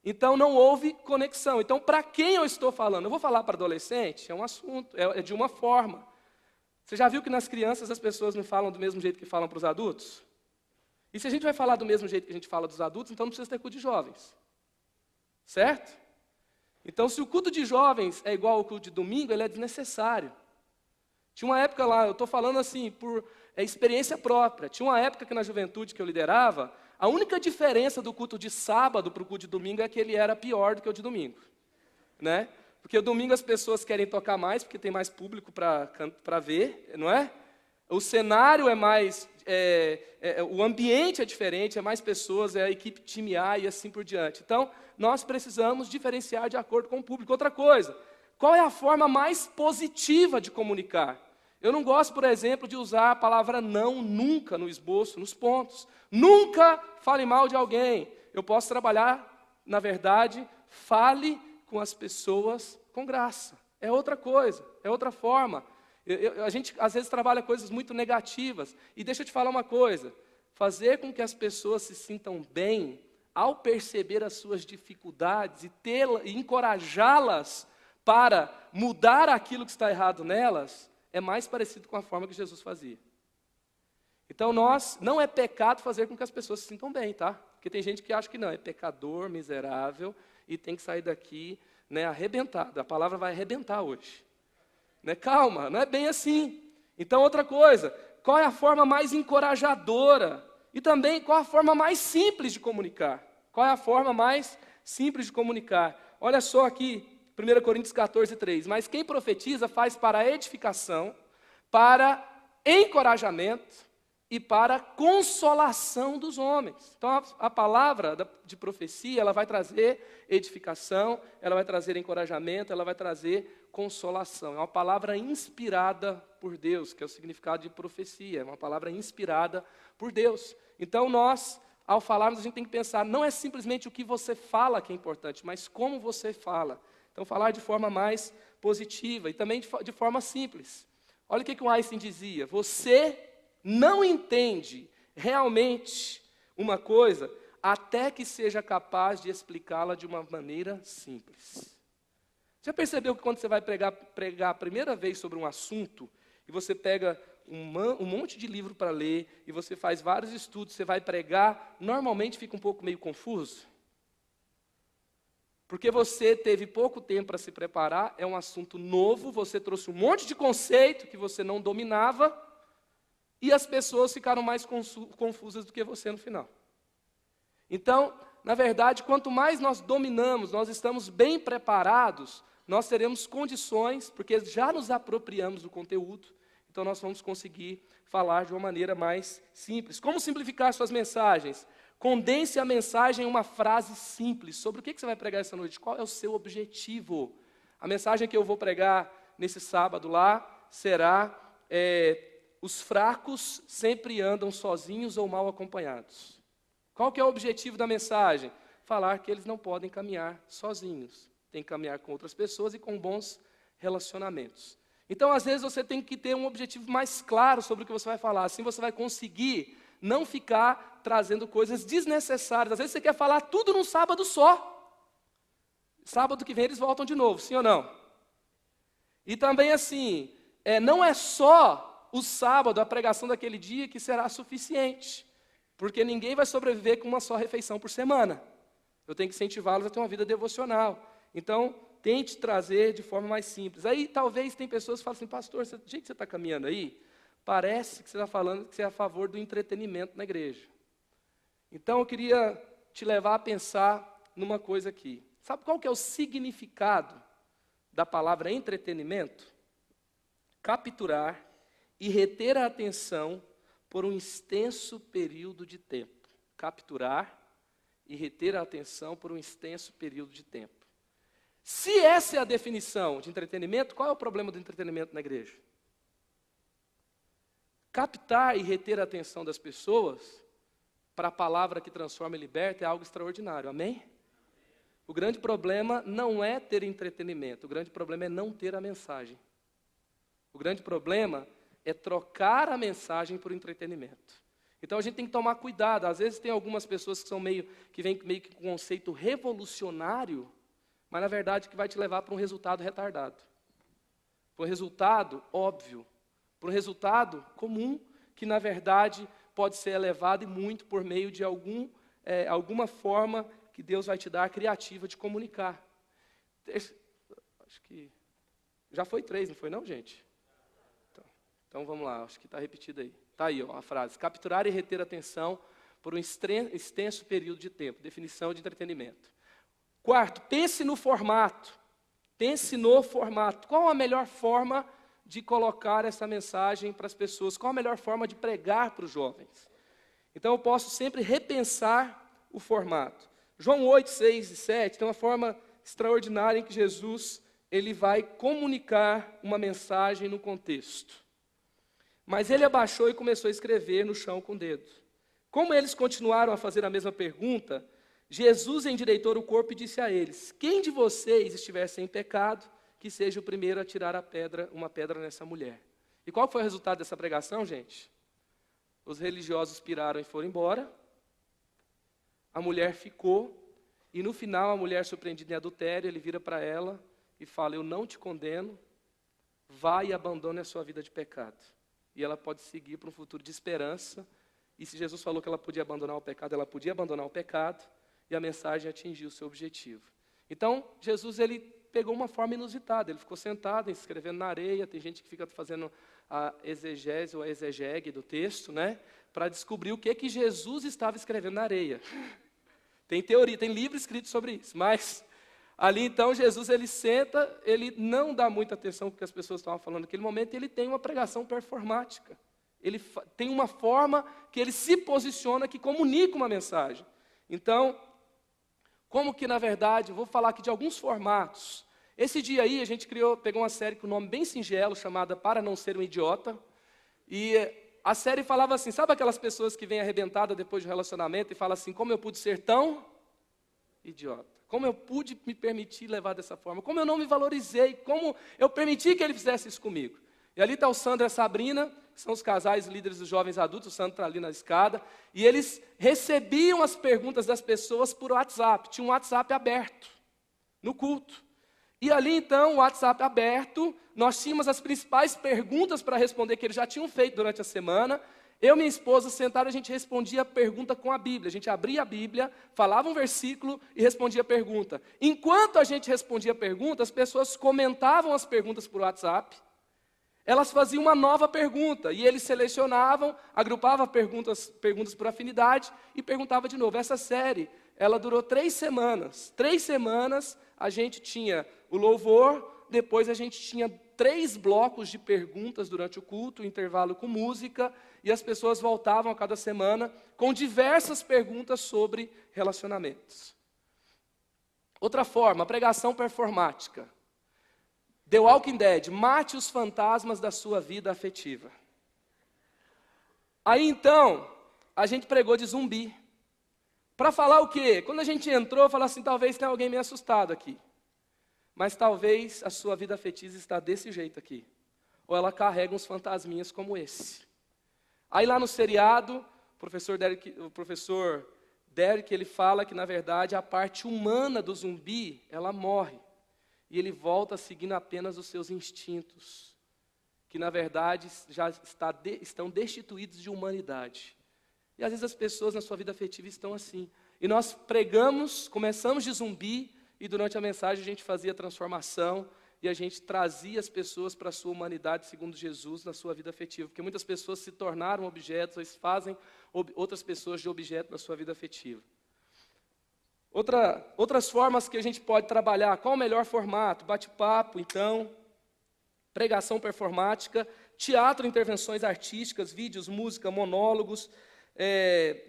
A: Então, não houve conexão. Então, para quem eu estou falando? Eu vou falar para adolescente? É um assunto, é de uma forma. Você já viu que nas crianças as pessoas não falam do mesmo jeito que falam para os adultos? E se a gente vai falar do mesmo jeito que a gente fala dos adultos, então não precisa ter culto de jovens. Certo? Então, se o culto de jovens é igual ao culto de domingo, ele é desnecessário. Tinha uma época lá, eu estou falando assim, por experiência própria. Tinha uma época que na juventude que eu liderava, a única diferença do culto de sábado para o culto de domingo é que ele era pior do que o de domingo. Né? Porque o domingo as pessoas querem tocar mais, porque tem mais público para ver, não é? O cenário é mais, o ambiente é diferente, é mais pessoas, é a equipe time A e assim por diante. Então, nós precisamos diferenciar de acordo com o público. Outra coisa, qual é a forma mais positiva de comunicar? Eu não gosto, por exemplo, de usar a palavra não nunca no esboço, nos pontos. Nunca fale mal de alguém. Eu posso trabalhar, na verdade, fale com as pessoas com graça. É outra coisa, é outra forma. A gente, às vezes, trabalha coisas muito negativas. E deixa eu te falar uma coisa. Fazer com que as pessoas se sintam bem, ao perceber as suas dificuldades e encorajá-las para mudar aquilo que está errado nelas, é mais parecido com a forma que Jesus fazia. Então, não é pecado fazer com que as pessoas se sintam bem, tá? Porque tem gente que acha que não, é pecador, miserável, e tem que sair daqui né, arrebentado. A palavra vai arrebentar hoje. Né? Calma, não é bem assim. Então, outra coisa, qual é a forma mais encorajadora? E também, qual a forma mais simples de comunicar? Qual é a forma mais simples de comunicar? Olha só aqui, 1 Coríntios 14, 3. Mas quem profetiza faz para edificação, para encorajamento e para consolação dos homens. Então, a palavra de profecia, ela vai trazer edificação, ela vai trazer encorajamento, ela vai trazer consolação. É uma palavra inspirada por Deus, que é o significado de profecia. É uma palavra inspirada por Deus. Então, nós, ao falarmos, a gente tem que pensar, não é simplesmente o que você fala que é importante, mas como você fala. Então, falar de forma mais positiva e também de forma simples. Olha o que o Einstein dizia: você não entende realmente uma coisa até que seja capaz de explicá-la de uma maneira simples. Já percebeu que quando você vai pregar a primeira vez sobre um assunto, e você pega um monte de livro para ler, e você faz vários estudos, você vai pregar, normalmente fica um pouco meio confuso? Porque você teve pouco tempo para se preparar, é um assunto novo, você trouxe um monte de conceito que você não dominava, e as pessoas ficaram mais confusas do que você no final. Então, na verdade, quanto mais nós dominamos, nós estamos bem preparados, nós teremos condições, porque já nos apropriamos do conteúdo, então nós vamos conseguir falar de uma maneira mais simples. Como simplificar suas mensagens? Condense a mensagem em uma frase simples. Sobre o que você vai pregar essa noite? Qual é o seu objetivo? A mensagem que eu vou pregar nesse sábado lá será: os fracos sempre andam sozinhos ou mal acompanhados. Qual que é o objetivo da mensagem? Falar que eles não podem caminhar sozinhos. Tem que caminhar com outras pessoas e com bons relacionamentos. Então, às vezes, você tem que ter um objetivo mais claro sobre o que você vai falar. Assim você vai conseguir não ficar trazendo coisas desnecessárias. Às vezes você quer falar tudo num sábado só. Sábado que vem eles voltam de novo, sim ou não? E também assim, não é só o sábado, a pregação daquele dia, que será suficiente. Porque ninguém vai sobreviver com uma só refeição por semana. Eu tenho que incentivá-los a ter uma vida devocional. Então, tente trazer de forma mais simples. Aí, talvez, tem pessoas que falam assim: pastor, do jeito que você está caminhando aí, parece que você está falando que você é a favor do entretenimento na igreja. Então, eu queria te levar a pensar numa coisa aqui. Sabe qual que é o significado da palavra entretenimento? Capturar e reter a atenção por um extenso período de tempo. Capturar e reter a atenção por um extenso período de tempo. Se essa é a definição de entretenimento, qual é o problema do entretenimento na igreja? Captar e reter a atenção das pessoas para a palavra que transforma e liberta é algo extraordinário, amém? O grande problema não é ter entretenimento, o grande problema é não ter a mensagem. O grande problema é trocar a mensagem por entretenimento. Então a gente tem que tomar cuidado. Às vezes tem algumas pessoas que vêm meio que com um conceito revolucionário, mas na verdade que vai te levar para um resultado retardado. Para um resultado óbvio. Para um resultado comum, que na verdade pode ser elevado e muito por meio de alguma forma que Deus vai te dar criativa de comunicar. Acho que já foi 3, não foi não, gente? Então vamos lá, acho que está repetido aí. Está aí a frase: capturar e reter a atenção por um extenso período de tempo. Definição de entretenimento. Quarto, pense no formato. Pense no formato. Qual a melhor forma de colocar essa mensagem para as pessoas? Qual a melhor forma de pregar para os jovens? Então eu posso sempre repensar o formato. João 8, 6 e 7 tem uma forma extraordinária em que Jesus ele vai comunicar uma mensagem no contexto. Mas ele abaixou e começou a escrever no chão com o dedo. Como eles continuaram a fazer a mesma pergunta, Jesus endireitou o corpo e disse a eles: quem de vocês estiver sem pecado, que seja o primeiro a tirar uma pedra nessa mulher. E qual foi o resultado dessa pregação, gente? Os religiosos piraram e foram embora. A mulher ficou. E no final, a mulher surpreendida em adultério, ele vira para ela e fala: eu não te condeno, vá e abandone a sua vida de pecado. E ela pode seguir para um futuro de esperança. E se Jesus falou que ela podia abandonar o pecado, ela podia abandonar o pecado. E a mensagem atingiu o seu objetivo. Então, Jesus ele pegou uma forma inusitada. Ele ficou sentado, escrevendo na areia. Tem gente que fica fazendo a exegese ou a exegese do texto, né? Para descobrir o que Jesus estava escrevendo na areia. Tem teoria, tem livro escrito sobre isso. Mas ali então Jesus, ele senta, ele não dá muita atenção ao que as pessoas estavam falando naquele momento, e ele tem uma pregação performática. Ele tem uma forma que ele se posiciona, que comunica uma mensagem. Então, como que na verdade, vou falar aqui de alguns formatos. Esse dia aí a gente pegou uma série com um nome bem singelo, chamada Para Não Ser um Idiota. E a série falava assim, sabe aquelas pessoas que vêm arrebentadas depois de um relacionamento e falam assim, como eu pude ser tão idiota? Como eu pude me permitir levar dessa forma? Como eu não me valorizei? Como eu permiti que ele fizesse isso comigo? E ali está o Sandro e a Sabrina, que são os casais líderes dos jovens adultos. O Sandro está ali na escada. E eles recebiam as perguntas das pessoas por WhatsApp. Tinha um WhatsApp aberto no culto. E ali então, o WhatsApp aberto, nós tínhamos as principais perguntas para responder que eles já tinham feito durante a semana. Eu e minha esposa sentaram, a gente respondia a pergunta com a Bíblia. A gente abria a Bíblia, falava um versículo e respondia a pergunta. Enquanto a gente respondia a pergunta, as pessoas comentavam as perguntas por WhatsApp. Elas faziam uma nova pergunta, e eles selecionavam, agrupavam perguntas por afinidade e perguntavam de novo. Essa série, ela durou 3 semanas. 3 semanas a gente tinha o louvor, depois a gente tinha 3 blocos de perguntas durante o culto, o intervalo com música, e as pessoas voltavam a cada semana com diversas perguntas sobre relacionamentos. Outra forma, a pregação performática. The Walking Dead, mate os fantasmas da sua vida afetiva. Aí então, a gente pregou de zumbi. Para falar o quê? Quando a gente entrou, falou assim, talvez tenha alguém meio assustado aqui. Mas talvez a sua vida afetiva está desse jeito aqui. Ou ela carrega uns fantasminhas como esse. Aí lá no seriado, o professor Derek, ele fala que na verdade a parte humana do zumbi, ela morre. E ele volta seguindo apenas os seus instintos, que na verdade já estão destituídos de humanidade. E às vezes as pessoas na sua vida afetiva estão assim. E nós pregamos, começamos de zumbi, e durante a mensagem a gente fazia transformação, e a gente trazia as pessoas para a sua humanidade segundo Jesus na sua vida afetiva. Porque muitas pessoas se tornaram objetos, eles fazem outras pessoas de objeto na sua vida afetiva. Outras formas que a gente pode trabalhar, qual o melhor formato? Bate-papo, então, pregação performática, teatro, intervenções artísticas, vídeos, música, monólogos,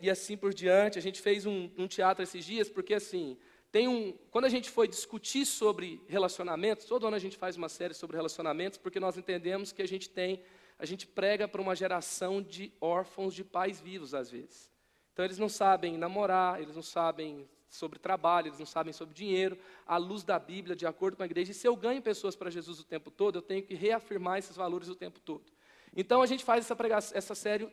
A: e assim por diante. A gente fez um teatro esses dias, porque assim, quando a gente foi discutir sobre relacionamentos, todo ano a gente faz uma série sobre relacionamentos, porque nós entendemos que a gente prega para uma geração de órfãos de pais vivos, às vezes. Então eles não sabem namorar, eles não sabem sobre trabalho, eles não sabem sobre dinheiro, à luz da Bíblia, de acordo com a igreja. E se eu ganho pessoas para Jesus o tempo todo, eu tenho que reafirmar esses valores o tempo todo. Então a gente faz essa série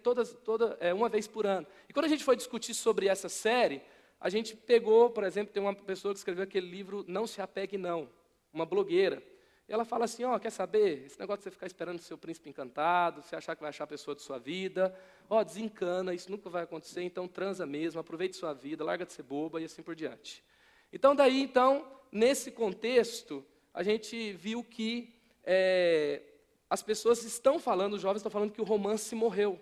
A: uma vez por ano. E quando a gente foi discutir sobre essa série, a gente pegou, por exemplo, tem uma pessoa que escreveu aquele livro Não Se Apegue Não, uma blogueira. E ela fala assim, quer saber? Esse negócio de você ficar esperando o seu príncipe encantado, você achar que vai achar a pessoa de sua vida, desencana, isso nunca vai acontecer, então transa mesmo, aproveite sua vida, larga de ser boba e assim por diante. Então nesse contexto, a gente viu que as pessoas estão falando, os jovens estão falando que o romance morreu.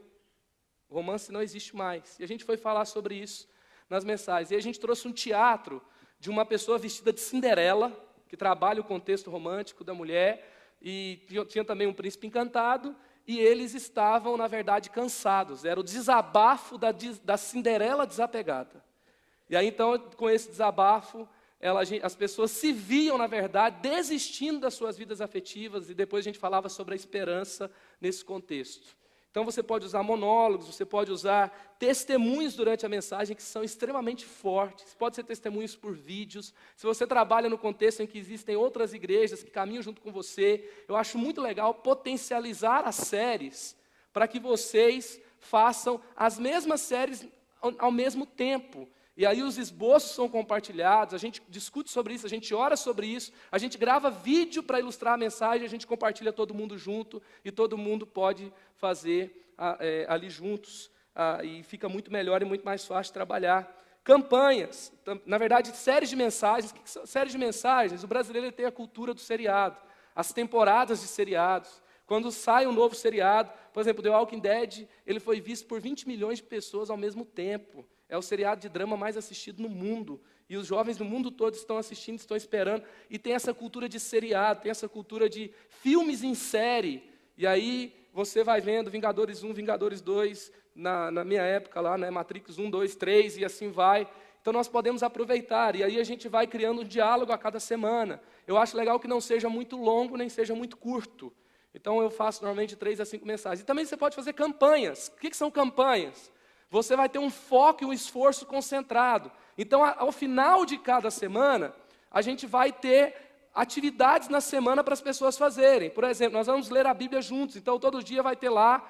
A: O romance não existe mais. E a gente foi falar sobre isso nas mensagens. E a gente trouxe um teatro de uma pessoa vestida de Cinderela, que trabalha o contexto romântico da mulher, e tinha também um príncipe encantado, e eles estavam, na verdade, cansados. Era o desabafo da Cinderela desapegada. E aí, então, com esse desabafo, as pessoas se viam, na verdade, desistindo das suas vidas afetivas, e depois a gente falava sobre a esperança nesse contexto. Então você pode usar monólogos, você pode usar testemunhos durante a mensagem que são extremamente fortes, pode ser testemunhos por vídeos. Se você trabalha no contexto em que existem outras igrejas que caminham junto com você, eu acho muito legal potencializar as séries para que vocês façam as mesmas séries ao mesmo tempo. E aí os esboços são compartilhados, a gente discute sobre isso, a gente ora sobre isso, a gente grava vídeo para ilustrar a mensagem, a gente compartilha todo mundo junto, e todo mundo pode fazer ali juntos, e fica muito melhor e muito mais fácil trabalhar. campanhas, na verdade, séries de mensagens. O que são séries de mensagens? O brasileiro ele tem a cultura do seriado, as temporadas de seriados. Quando sai um novo seriado, por exemplo, The Walking Dead, ele foi visto por 20 milhões de pessoas ao mesmo tempo. É o seriado de drama mais assistido no mundo. E os jovens do mundo todo estão assistindo, estão esperando. E tem essa cultura de seriado, tem essa cultura de filmes em série. E aí você vai vendo Vingadores 1, Vingadores 2, na minha época lá, né, Matrix 1, 2, 3, e assim vai. Então nós podemos aproveitar, e aí a gente vai criando um diálogo a cada semana. Eu acho legal que não seja muito longo, nem seja muito curto. Então eu faço normalmente 3 a 5 mensagens. E também você pode fazer campanhas. O que são campanhas? Você vai ter um foco e um esforço concentrado. Então, ao final de cada semana, a gente vai ter atividades na semana para as pessoas fazerem. Por exemplo, nós vamos ler a Bíblia juntos. Então, todo dia vai ter lá,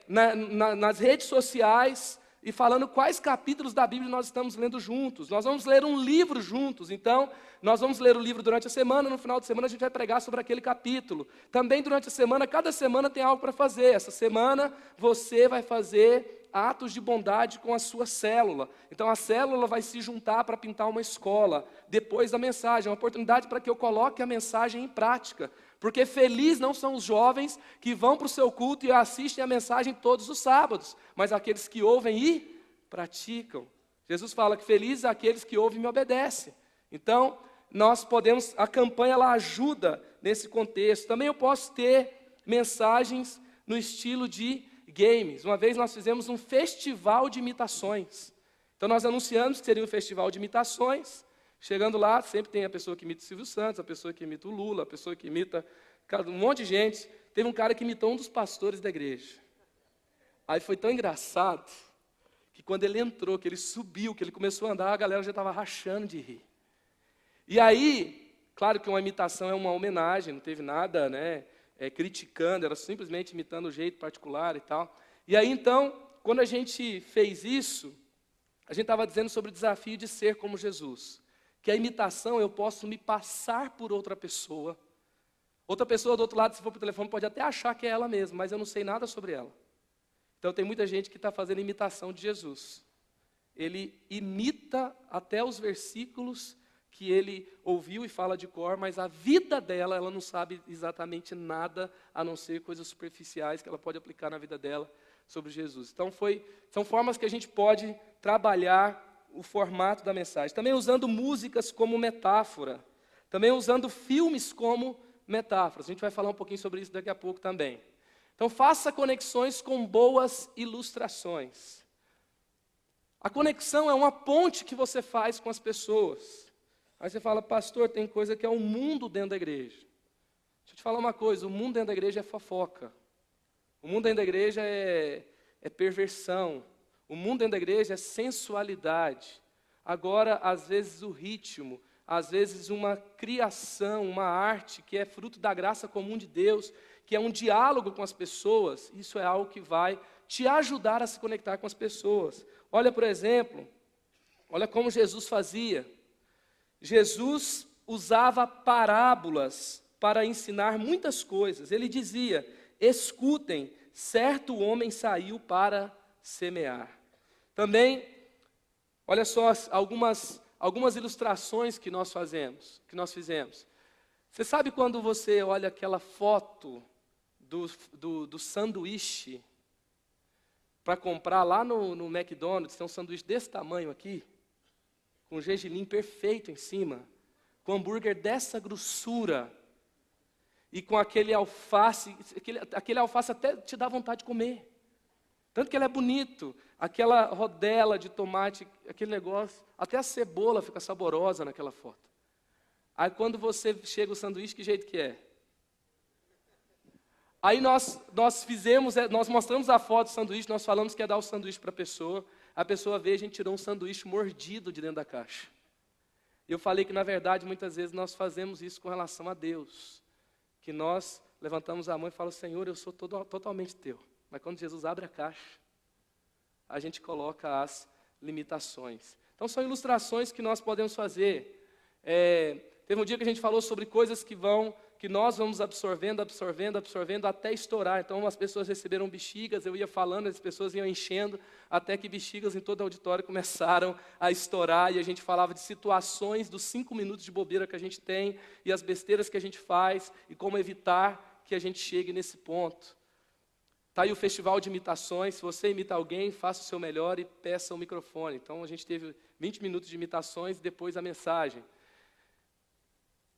A: nas redes sociais, e falando quais capítulos da Bíblia nós estamos lendo juntos. Nós vamos ler um livro juntos. Então, nós vamos ler o livro durante a semana, no final de semana a gente vai pregar sobre aquele capítulo. Também durante a semana, cada semana tem algo para fazer. Essa semana você vai fazer atos de bondade com a sua célula. Então a célula vai se juntar para pintar uma escola. Depois da mensagem, uma oportunidade para que eu coloque a mensagem em prática. Porque feliz não são os jovens que vão para o seu culto e assistem a mensagem todos os sábados, mas aqueles que ouvem e praticam. Jesus fala que felizes aqueles que ouvem e me obedecem. Então, nós podemos, a campanha ela ajuda nesse contexto. Também eu posso ter mensagens no estilo de games. Uma vez nós fizemos um festival de imitações. Então nós anunciamos que seria um festival de imitações. Chegando lá, sempre tem a pessoa que imita o Silvio Santos, a pessoa que imita o Lula, a pessoa que imita um monte de gente. Teve um cara que imitou um dos pastores da igreja. Aí foi tão engraçado que quando ele entrou, que ele subiu, que ele começou a andar, a galera já estava rachando de rir. E aí, claro que uma imitação é uma homenagem, não teve nada, né, criticando, era simplesmente imitando o jeito particular e tal. E aí, então, quando a gente fez isso, a gente estava dizendo sobre o desafio de ser como Jesus. Que a imitação eu posso me passar por outra pessoa. Outra pessoa do outro lado, se for por telefone, pode até achar que é ela mesma, mas eu não sei nada sobre ela. Então tem muita gente que está fazendo imitação de Jesus. Ele imita até os versículos que ele ouviu e fala de cor, mas a vida dela, ela não sabe exatamente nada, a não ser coisas superficiais que ela pode aplicar na vida dela sobre Jesus. Então são formas que a gente pode trabalhar o formato da mensagem. Também usando músicas como metáfora. Também usando filmes como metáforas. A gente vai falar um pouquinho sobre isso daqui a pouco também. Então faça conexões com boas ilustrações. A conexão é uma ponte que você faz com as pessoas. Aí você fala, pastor, tem coisa que é um mundo dentro da igreja. Deixa eu te falar uma coisa, o mundo dentro da igreja é fofoca. O mundo dentro da igreja é perversão. O mundo dentro da igreja é sensualidade. Agora, às vezes, o ritmo, às vezes uma criação, uma arte que é fruto da graça comum de Deus, que é um diálogo com as pessoas, isso é algo que vai te ajudar a se conectar com as pessoas. Olha, por exemplo, olha como Jesus fazia. Jesus usava parábolas para ensinar muitas coisas. Ele dizia, escutem, certo homem saiu para semear. Também, olha só algumas ilustrações que nós fizemos. Você sabe quando você olha aquela foto do sanduíche para comprar lá no McDonald's, tem um sanduíche desse tamanho aqui, com gergelim perfeito em cima, com hambúrguer dessa grossura, e com aquele alface, aquele alface até te dá vontade de comer. Tanto que ele é bonito, aquela rodela de tomate, aquele negócio, até a cebola fica saborosa naquela foto. Aí quando você chega o sanduíche, que jeito que é? Aí nós mostramos a foto do sanduíche, nós falamos que ia dar o sanduíche para a pessoa veio, a gente tirou um sanduíche mordido de dentro da caixa. Eu falei que na verdade muitas vezes nós fazemos isso com relação a Deus. Que nós levantamos a mão e falamos, Senhor, eu sou totalmente teu. Mas quando Jesus abre a caixa, a gente coloca as limitações. Então são ilustrações que nós podemos fazer. Teve um dia que a gente falou sobre coisas que vão que nós vamos absorvendo até estourar. Então as pessoas receberam bexigas, eu ia falando, as pessoas iam enchendo, até que bexigas em todo o auditório começaram a estourar, e a gente falava de situações dos 5 minutos de bobeira que a gente tem, e as besteiras que a gente faz, e como evitar que a gente chegue nesse ponto. Está aí o festival de imitações. Se você imita alguém, faça o seu melhor e peça o microfone. Então a gente teve 20 minutos de imitações e depois a mensagem.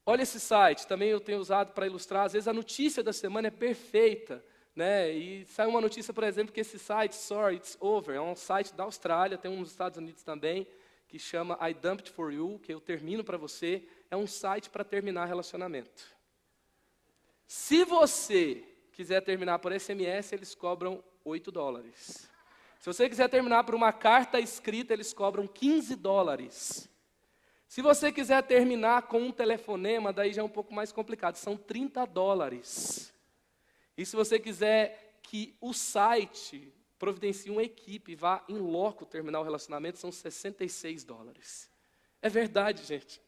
A: Olha esse site, também eu tenho usado para ilustrar. Às vezes a notícia da semana é perfeita, né? E sai uma notícia, por exemplo, que esse site, Sorry, It's Over, é um site da Austrália, tem um nos Estados Unidos também, que chama I Dumped For You, que eu termino para você. É um site para terminar relacionamento. Se você quiser terminar por SMS, eles cobram $8. Se você quiser terminar por uma carta escrita, eles cobram $15. Se você quiser terminar com um telefonema, daí já é um pouco mais complicado, são $30. E se você quiser que o site providencie uma equipe e vá em loco terminar o relacionamento, são $66. É verdade, gente.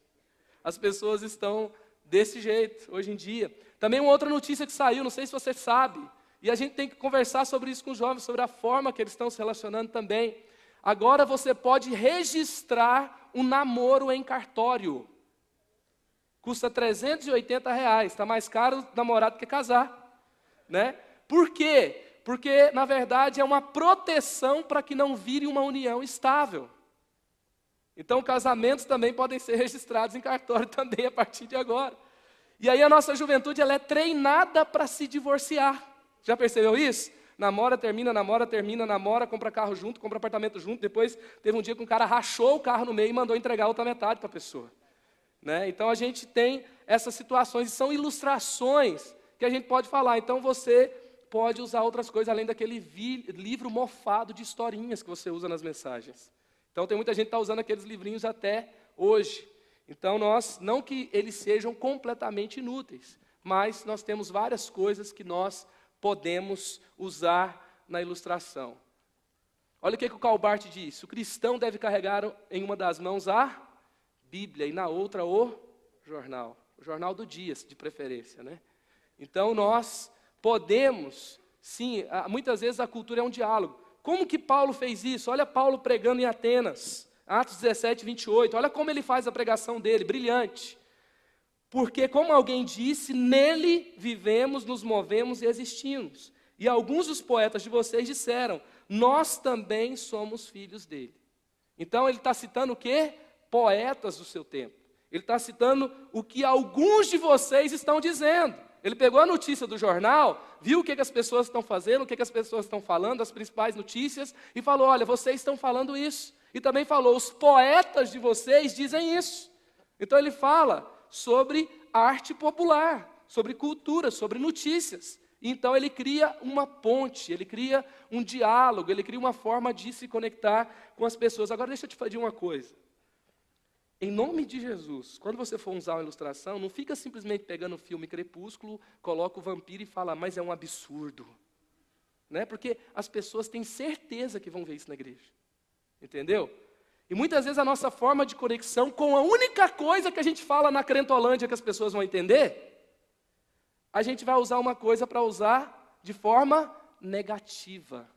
A: As pessoas estão desse jeito, hoje em dia. Também uma outra notícia que saiu, não sei se você sabe, e a gente tem que conversar sobre isso com os jovens, sobre a forma que eles estão se relacionando também. Agora você pode registrar um namoro em cartório. Custa R$380, está mais caro namorar do que casar. Né? Por quê? Porque, na verdade, é uma proteção para que não vire uma união estável. Então, casamentos também podem ser registrados em cartório também a partir de agora. E aí a nossa juventude ela é treinada para se divorciar. Já percebeu isso? Namora, termina, compra carro junto, compra apartamento junto. Depois teve um dia que um cara rachou o carro no meio e mandou entregar a outra metade para a pessoa. Né? Então a gente tem essas situações, e são ilustrações que a gente pode falar. Então você pode usar outras coisas, além daquele livro mofado de historinhas que você usa nas mensagens. Então tem muita gente que está usando aqueles livrinhos até hoje. Então nós, não que eles sejam completamente inúteis, mas nós temos várias coisas que nós podemos usar na ilustração. Olha o que o Karl Barth diz: o cristão deve carregar em uma das mãos a Bíblia e na outra o jornal do dia, de preferência, né? Então nós podemos, sim, muitas vezes a cultura é um diálogo. Como que Paulo fez isso? Olha Paulo pregando em Atenas, Atos 17, 28, olha como ele faz a pregação dele, brilhante. Porque, como alguém disse, nele vivemos, nos movemos e existimos. E alguns dos poetas de vocês disseram, nós também somos filhos dele. Então ele está citando o quê? Poetas do seu tempo. Ele está citando o que alguns de vocês estão dizendo. Ele pegou a notícia do jornal, viu o que as pessoas estão fazendo, o que as pessoas estão falando, as principais notícias, e falou, olha, vocês estão falando isso. E também falou, os poetas de vocês dizem isso. Então ele fala sobre arte popular, sobre cultura, sobre notícias. Então ele cria uma ponte, ele cria um diálogo, ele cria uma forma de se conectar com as pessoas. Agora deixa eu te falar uma coisa. Em nome de Jesus, quando você for usar uma ilustração, não fica simplesmente pegando o filme Crepúsculo, coloca o vampiro e fala, mas é um absurdo. Né? Porque as pessoas têm certeza que vão ver isso na igreja. Entendeu? E muitas vezes a nossa forma de conexão com a única coisa que a gente fala na crentolândia que as pessoas vão entender, a gente vai usar uma coisa para usar de forma negativa.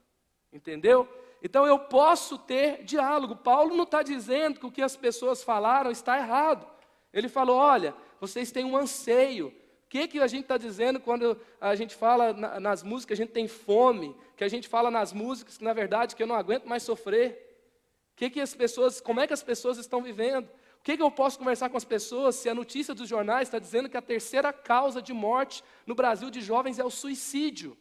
A: Entendeu? Então eu posso ter diálogo. Paulo não está dizendo que o que as pessoas falaram está errado. Ele falou, olha, vocês têm um anseio. O que a gente está dizendo quando a gente fala nas músicas, a gente tem fome, que a gente fala nas músicas, que na verdade que eu não aguento mais sofrer. Como é que as pessoas estão vivendo? O que eu posso conversar com as pessoas se a notícia dos jornais está dizendo que a terceira causa de morte no Brasil de jovens é o suicídio?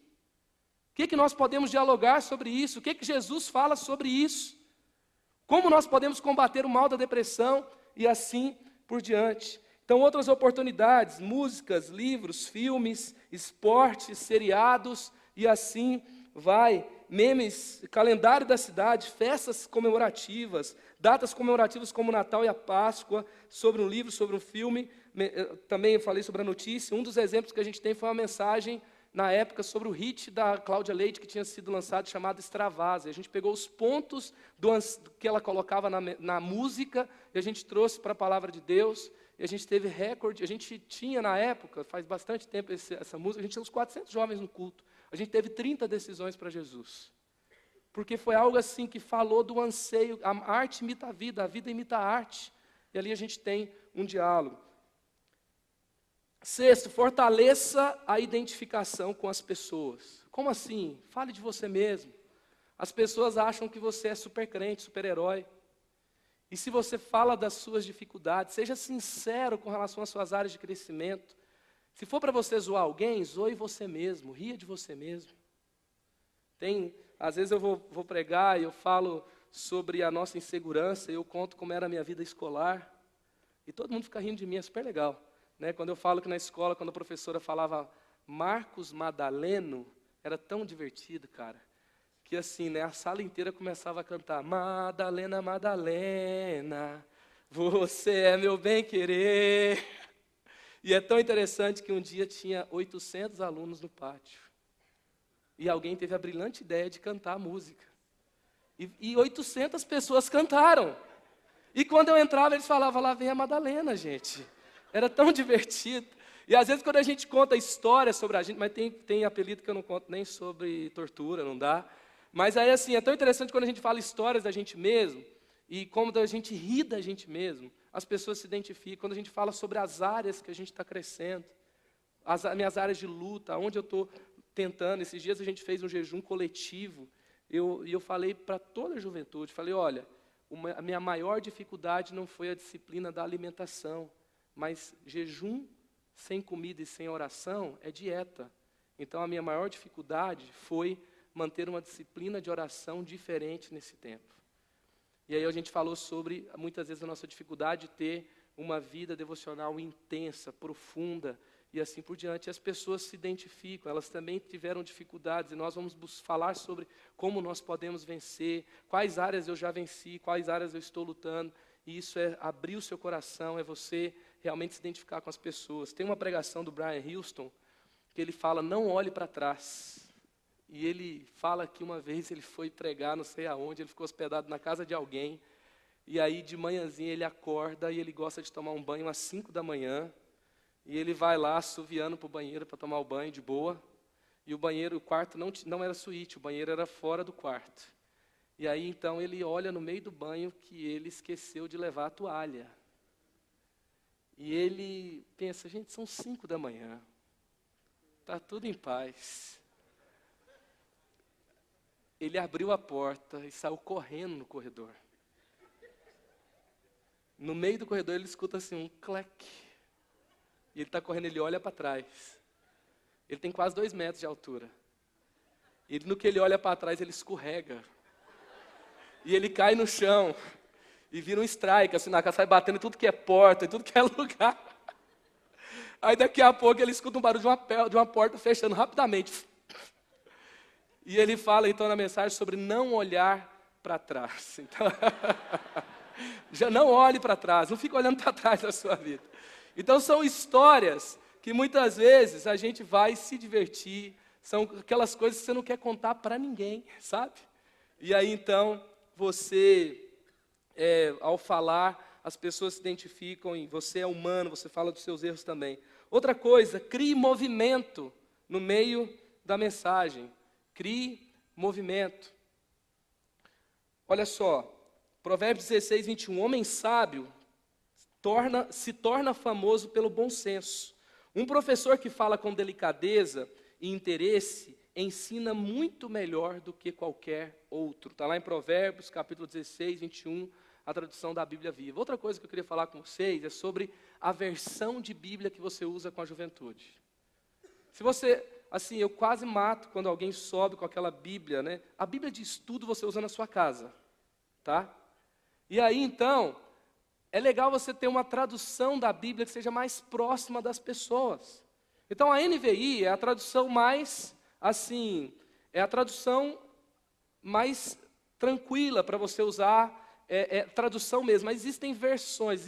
A: O que nós podemos dialogar sobre isso? O que Jesus fala sobre isso? Como nós podemos combater o mal da depressão e assim por diante? Então, outras oportunidades, músicas, livros, filmes, esportes, seriados e assim vai. Memes, calendário da cidade, festas comemorativas, datas comemorativas como o Natal e a Páscoa, sobre um livro, sobre um filme. Também eu falei sobre a notícia. Um dos exemplos que a gente tem foi uma mensagem na época sobre o hit da Cláudia Leite, que tinha sido lançado, chamado Extravasa. A gente pegou os pontos que ela colocava na música, e a gente trouxe para a palavra de Deus, e a gente teve recorde. A gente tinha na época, faz bastante tempo essa música, a gente tinha uns 400 jovens no culto. A gente teve 30 decisões para Jesus. Porque foi algo assim que falou do anseio, a arte imita a vida imita a arte. E ali a gente tem um diálogo. Sexto, fortaleça a identificação com as pessoas. Como assim? Fale de você mesmo. As pessoas acham que você é super crente, super herói. E se você fala das suas dificuldades, seja sincero com relação às suas áreas de crescimento. Se for para você zoar alguém, zoe você mesmo, ria de você mesmo. Às vezes eu vou pregar e eu falo sobre a nossa insegurança, eu conto como era a minha vida escolar, e todo mundo fica rindo de mim, é super legal. Né? Quando eu falo que na escola, quando a professora falava Marcos Madaleno, era tão divertido, cara, que assim, né, a sala inteira começava a cantar Madalena, Madalena, você é meu bem-querer. E é tão interessante que um dia tinha 800 alunos no pátio. E alguém teve a brilhante ideia de cantar a música. E 800 pessoas cantaram. E quando eu entrava, eles falavam, lá vem a Madalena, gente. Era tão divertido. E às vezes quando a gente conta histórias sobre a gente, mas tem apelido que eu não conto nem sobre tortura, não dá. Mas aí assim, é tão interessante quando a gente fala histórias da gente mesmo, e como a gente ri da gente mesmo, as pessoas se identificam. Quando a gente fala sobre as áreas que a gente está crescendo, as minhas áreas de luta, onde eu estou tentando. Esses dias a gente fez um jejum coletivo, e eu falei para toda a juventude, falei, olha, a minha maior dificuldade não foi a disciplina da alimentação, mas jejum sem comida e sem oração é dieta. Então a minha maior dificuldade foi manter uma disciplina de oração diferente nesse tempo. E aí a gente falou sobre, muitas vezes, a nossa dificuldade de ter uma vida devocional intensa, profunda, e assim por diante. E as pessoas se identificam, elas também tiveram dificuldades, e nós vamos falar sobre como nós podemos vencer, quais áreas eu já venci, quais áreas eu estou lutando, e isso é abrir o seu coração, é você realmente se identificar com as pessoas. Tem uma pregação do Brian Houston, que ele fala, não olhe para trás. E ele fala que uma vez ele foi pregar, não sei aonde, ele ficou hospedado na casa de alguém, e aí de manhãzinha ele acorda e ele gosta de tomar um banho às 5 da manhã, e ele vai lá assoviando para o banheiro para tomar o banho de boa, e o quarto não era suíte, o banheiro era fora do quarto. E aí então ele olha no meio do banho que ele esqueceu de levar a toalha. E ele pensa, gente, são 5 da manhã, está tudo em paz. Ele abriu a porta e saiu correndo no corredor. No meio do corredor ele escuta assim um cleque. E ele está correndo, ele olha para trás. Ele tem quase 2 metros de altura. E no que ele olha para trás, ele escorrega. E ele cai no chão. E vira um strike, assim, na casa, sai batendo em tudo que é porta, em tudo que é lugar. Aí daqui a pouco ele escuta um barulho de uma porta fechando rapidamente. E ele fala então na mensagem sobre não olhar para trás. Então, já não olhe para trás, não fique olhando para trás da sua vida. Então são histórias que muitas vezes a gente vai se divertir, são aquelas coisas que você não quer contar para ninguém, sabe? E aí então você, ao falar, as pessoas se identificam e você é humano, você fala dos seus erros também. Outra coisa, crie movimento no meio da mensagem. Crie movimento. Olha só, Provérbios 16, 21. Homem sábio se torna famoso pelo bom senso. Um professor que fala com delicadeza e interesse ensina muito melhor do que qualquer outro. Está lá em Provérbios, capítulo 16, 21, a tradução da Bíblia Viva. Outra coisa que eu queria falar com vocês é sobre a versão de Bíblia que você usa com a juventude. Se você... Assim, eu quase mato quando alguém sobe com aquela Bíblia, né? A Bíblia de estudo você usa na sua casa, tá? E aí, então, é legal você ter uma tradução da Bíblia que seja mais próxima das pessoas. Então, a NVI é a tradução mais, assim, é a tradução mais tranquila para você usar, tradução mesmo. Mas existem versões,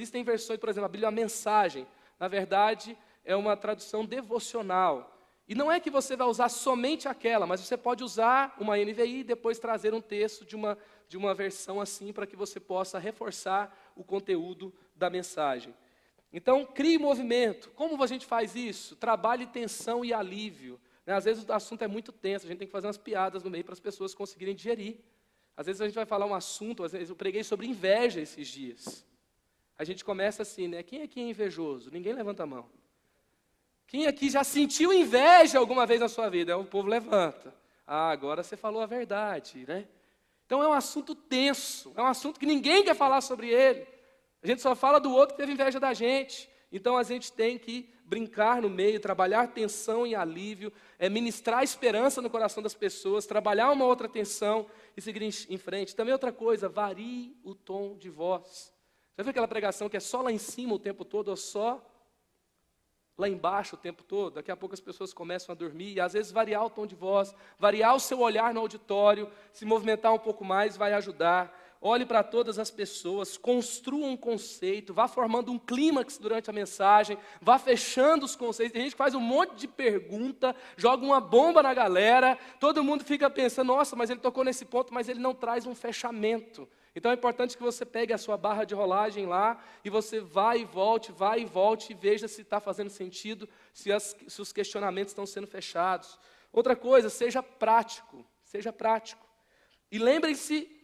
A: por exemplo, a Bíblia a Mensagem, na verdade, é uma tradução devocional. E não é que você vai usar somente aquela, mas você pode usar uma NVI e depois trazer um texto de uma versão assim para que você possa reforçar o conteúdo da mensagem. Então, crie movimento. Como a gente faz isso? Trabalhe tensão e alívio. Né? Às vezes o assunto é muito tenso, a gente tem que fazer umas piadas no meio para as pessoas conseguirem digerir. Às vezes a gente vai falar um assunto, às vezes eu preguei sobre inveja esses dias. A gente começa assim, né? Quem aqui é invejoso? Ninguém levanta a mão. Quem aqui já sentiu inveja alguma vez na sua vida? O povo levanta. Ah, agora você falou a verdade, né? Então é um assunto tenso, é um assunto que ninguém quer falar sobre ele. A gente só fala do outro que teve inveja da gente. Então a gente tem que brincar no meio, trabalhar tensão e alívio, ministrar esperança no coração das pessoas, trabalhar uma outra tensão e seguir em frente. Também outra coisa, varie o tom de voz. Já viu aquela pregação que é só lá em cima o tempo todo ou só lá embaixo o tempo todo? Daqui a pouco as pessoas começam a dormir e às vezes variar o tom de voz, variar o seu olhar no auditório, se movimentar um pouco mais vai ajudar. Olhe para todas as pessoas, construa um conceito, vá formando um clímax durante a mensagem, vá fechando os conceitos. Tem gente que faz um monte de pergunta, joga uma bomba na galera, todo mundo fica pensando, nossa, mas ele tocou nesse ponto, mas ele não traz um fechamento. Então é importante que você pegue a sua barra de rolagem lá e você vá e volte e veja se está fazendo sentido, se os questionamentos estão sendo fechados. Outra coisa, seja prático, seja prático. E lembrem-se,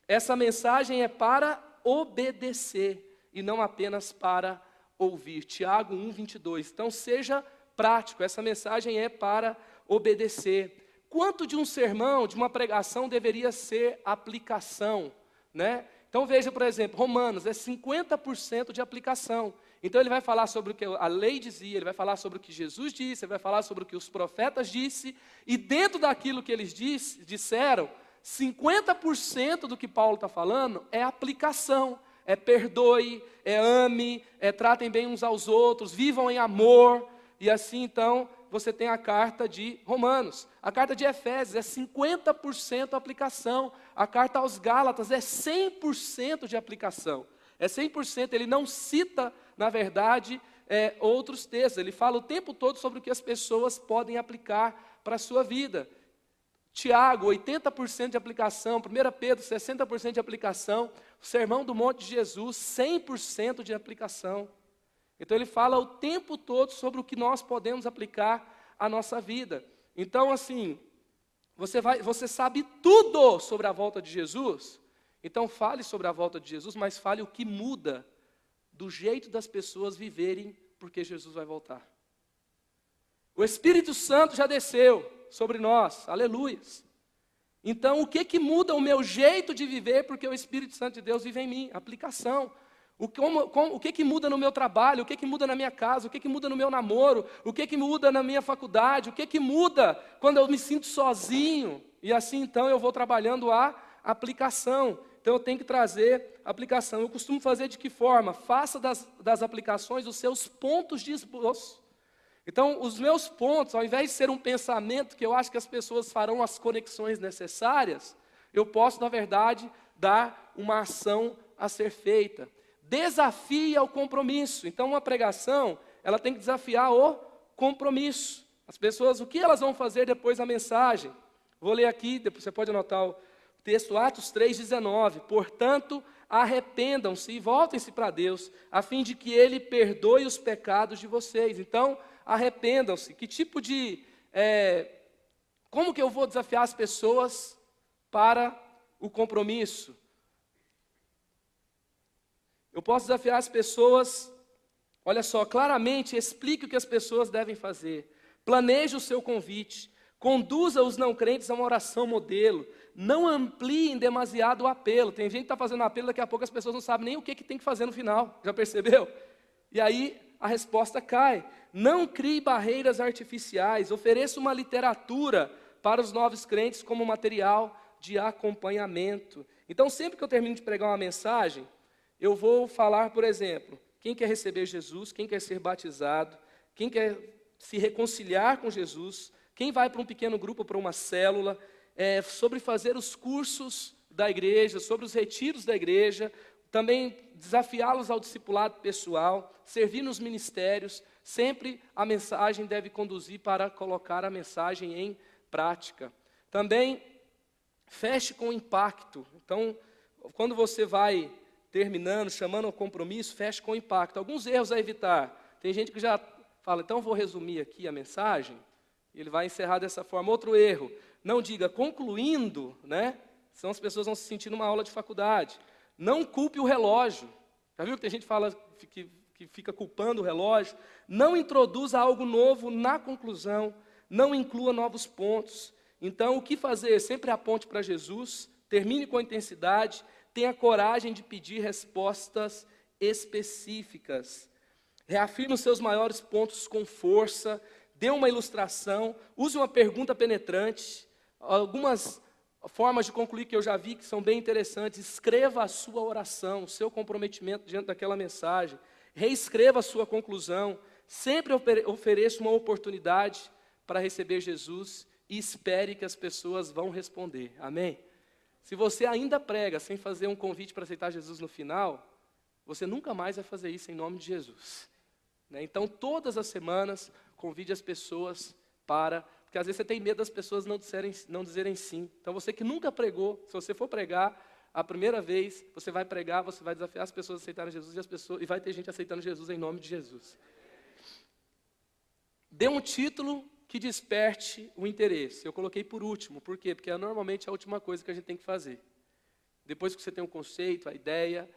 A: essa mensagem é para obedecer e não apenas para ouvir. Tiago 1:22. Então seja prático, essa mensagem é para obedecer. Quanto de um sermão, de uma pregação deveria ser aplicação? Né? Então veja, por exemplo, Romanos é 50% de aplicação. Então ele vai falar sobre o que a lei dizia, ele vai falar sobre o que Jesus disse, ele vai falar sobre o que os profetas disse, e dentro daquilo que eles disseram, 50% do que Paulo está falando é aplicação, é perdoe, é ame, é tratem bem uns aos outros, vivam em amor, e assim então você tem a carta de Romanos. A carta de Efésios é 50% aplicação, a carta aos Gálatas é 100% de aplicação, é 100%, ele não cita, na verdade, outros textos, ele fala o tempo todo sobre o que as pessoas podem aplicar para a sua vida. Tiago, 80% de aplicação, 1 Pedro, 60% de aplicação, o Sermão do Monte de Jesus, 100% de aplicação. Então ele fala o tempo todo sobre o que nós podemos aplicar à nossa vida. Então assim, você sabe tudo sobre a volta de Jesus, então fale sobre a volta de Jesus, mas fale o que muda do jeito das pessoas viverem, porque Jesus vai voltar. O Espírito Santo já desceu sobre nós, aleluias. Então, o que muda o meu jeito de viver, porque o Espírito Santo de Deus vive em mim? Aplicação. O que muda no meu trabalho, o que muda na minha casa, o que muda no meu namoro, o que muda na minha faculdade, o que muda quando eu me sinto sozinho, e assim então eu vou trabalhando a aplicação. Então eu tenho que trazer aplicação. Eu costumo fazer de que forma? Faça das aplicações os seus pontos de esboço. Então, os meus pontos, ao invés de ser um pensamento que eu acho que as pessoas farão as conexões necessárias, eu posso, na verdade, dar uma ação a ser feita. Desafie ao compromisso. Então, uma pregação, ela tem que desafiar o compromisso. As pessoas, o que elas vão fazer depois da mensagem? Vou ler aqui, depois você pode anotar o texto, Atos 3,19. Portanto, arrependam-se e voltem-se para Deus, a fim de que Ele perdoe os pecados de vocês. Então, arrependam-se. Que tipo de... como que eu vou desafiar as pessoas para o compromisso? Eu posso desafiar as pessoas, olha só, claramente explique o que as pessoas devem fazer. Planeje o seu convite. Conduza os não crentes a uma oração modelo. Não ampliem demasiado o apelo. Tem gente que está fazendo apelo, daqui a pouco as pessoas não sabem nem o que tem que fazer no final. Já percebeu? E aí a resposta cai. Não crie barreiras artificiais. Ofereça uma literatura para os novos crentes como material de acompanhamento. Então, sempre que eu termino de pregar uma mensagem, eu vou falar, por exemplo, quem quer receber Jesus, quem quer ser batizado, quem quer se reconciliar com Jesus, quem vai para um pequeno grupo, para uma célula, sobre fazer os cursos da igreja, sobre os retiros da igreja, também desafiá-los ao discipulado pessoal, servir nos ministérios. Sempre a mensagem deve conduzir para colocar a mensagem em prática. Também feche com impacto. Então, quando você vai terminando, chamando ao compromisso, feche com impacto. Alguns erros a evitar. Tem gente que já fala, então vou resumir aqui a mensagem, e ele vai encerrar dessa forma. Outro erro, não diga concluindo, né? Senão as pessoas vão se sentir numa aula de faculdade. Não culpe o relógio. Já viu que tem gente que fala que fica culpando o relógio? Não introduza algo novo na conclusão, não inclua novos pontos. Então, o que fazer? Sempre aponte para Jesus, termine com intensidade, tenha coragem de pedir respostas específicas. Reafirme os seus maiores pontos com força, dê uma ilustração, use uma pergunta penetrante. Algumas formas de concluir que eu já vi que são bem interessantes. Escreva a sua oração, o seu comprometimento diante daquela mensagem. Reescreva a sua conclusão. Sempre ofereça uma oportunidade para receber Jesus e espere que as pessoas vão responder. Amém? Se você ainda prega sem fazer um convite para aceitar Jesus no final, você nunca mais vai fazer isso em nome de Jesus. Né? Então, todas as semanas, convide as pessoas para... Porque às vezes você tem medo das pessoas não dizerem sim. Então, você que nunca pregou, se você for pregar, a primeira vez, você vai pregar, você vai desafiar as pessoas a aceitarem Jesus e vai ter gente aceitando Jesus em nome de Jesus. Dê um título que desperte o interesse. Eu coloquei por último. Por quê? Porque é normalmente a última coisa que a gente tem que fazer. Depois que você tem um conceito, a ideia,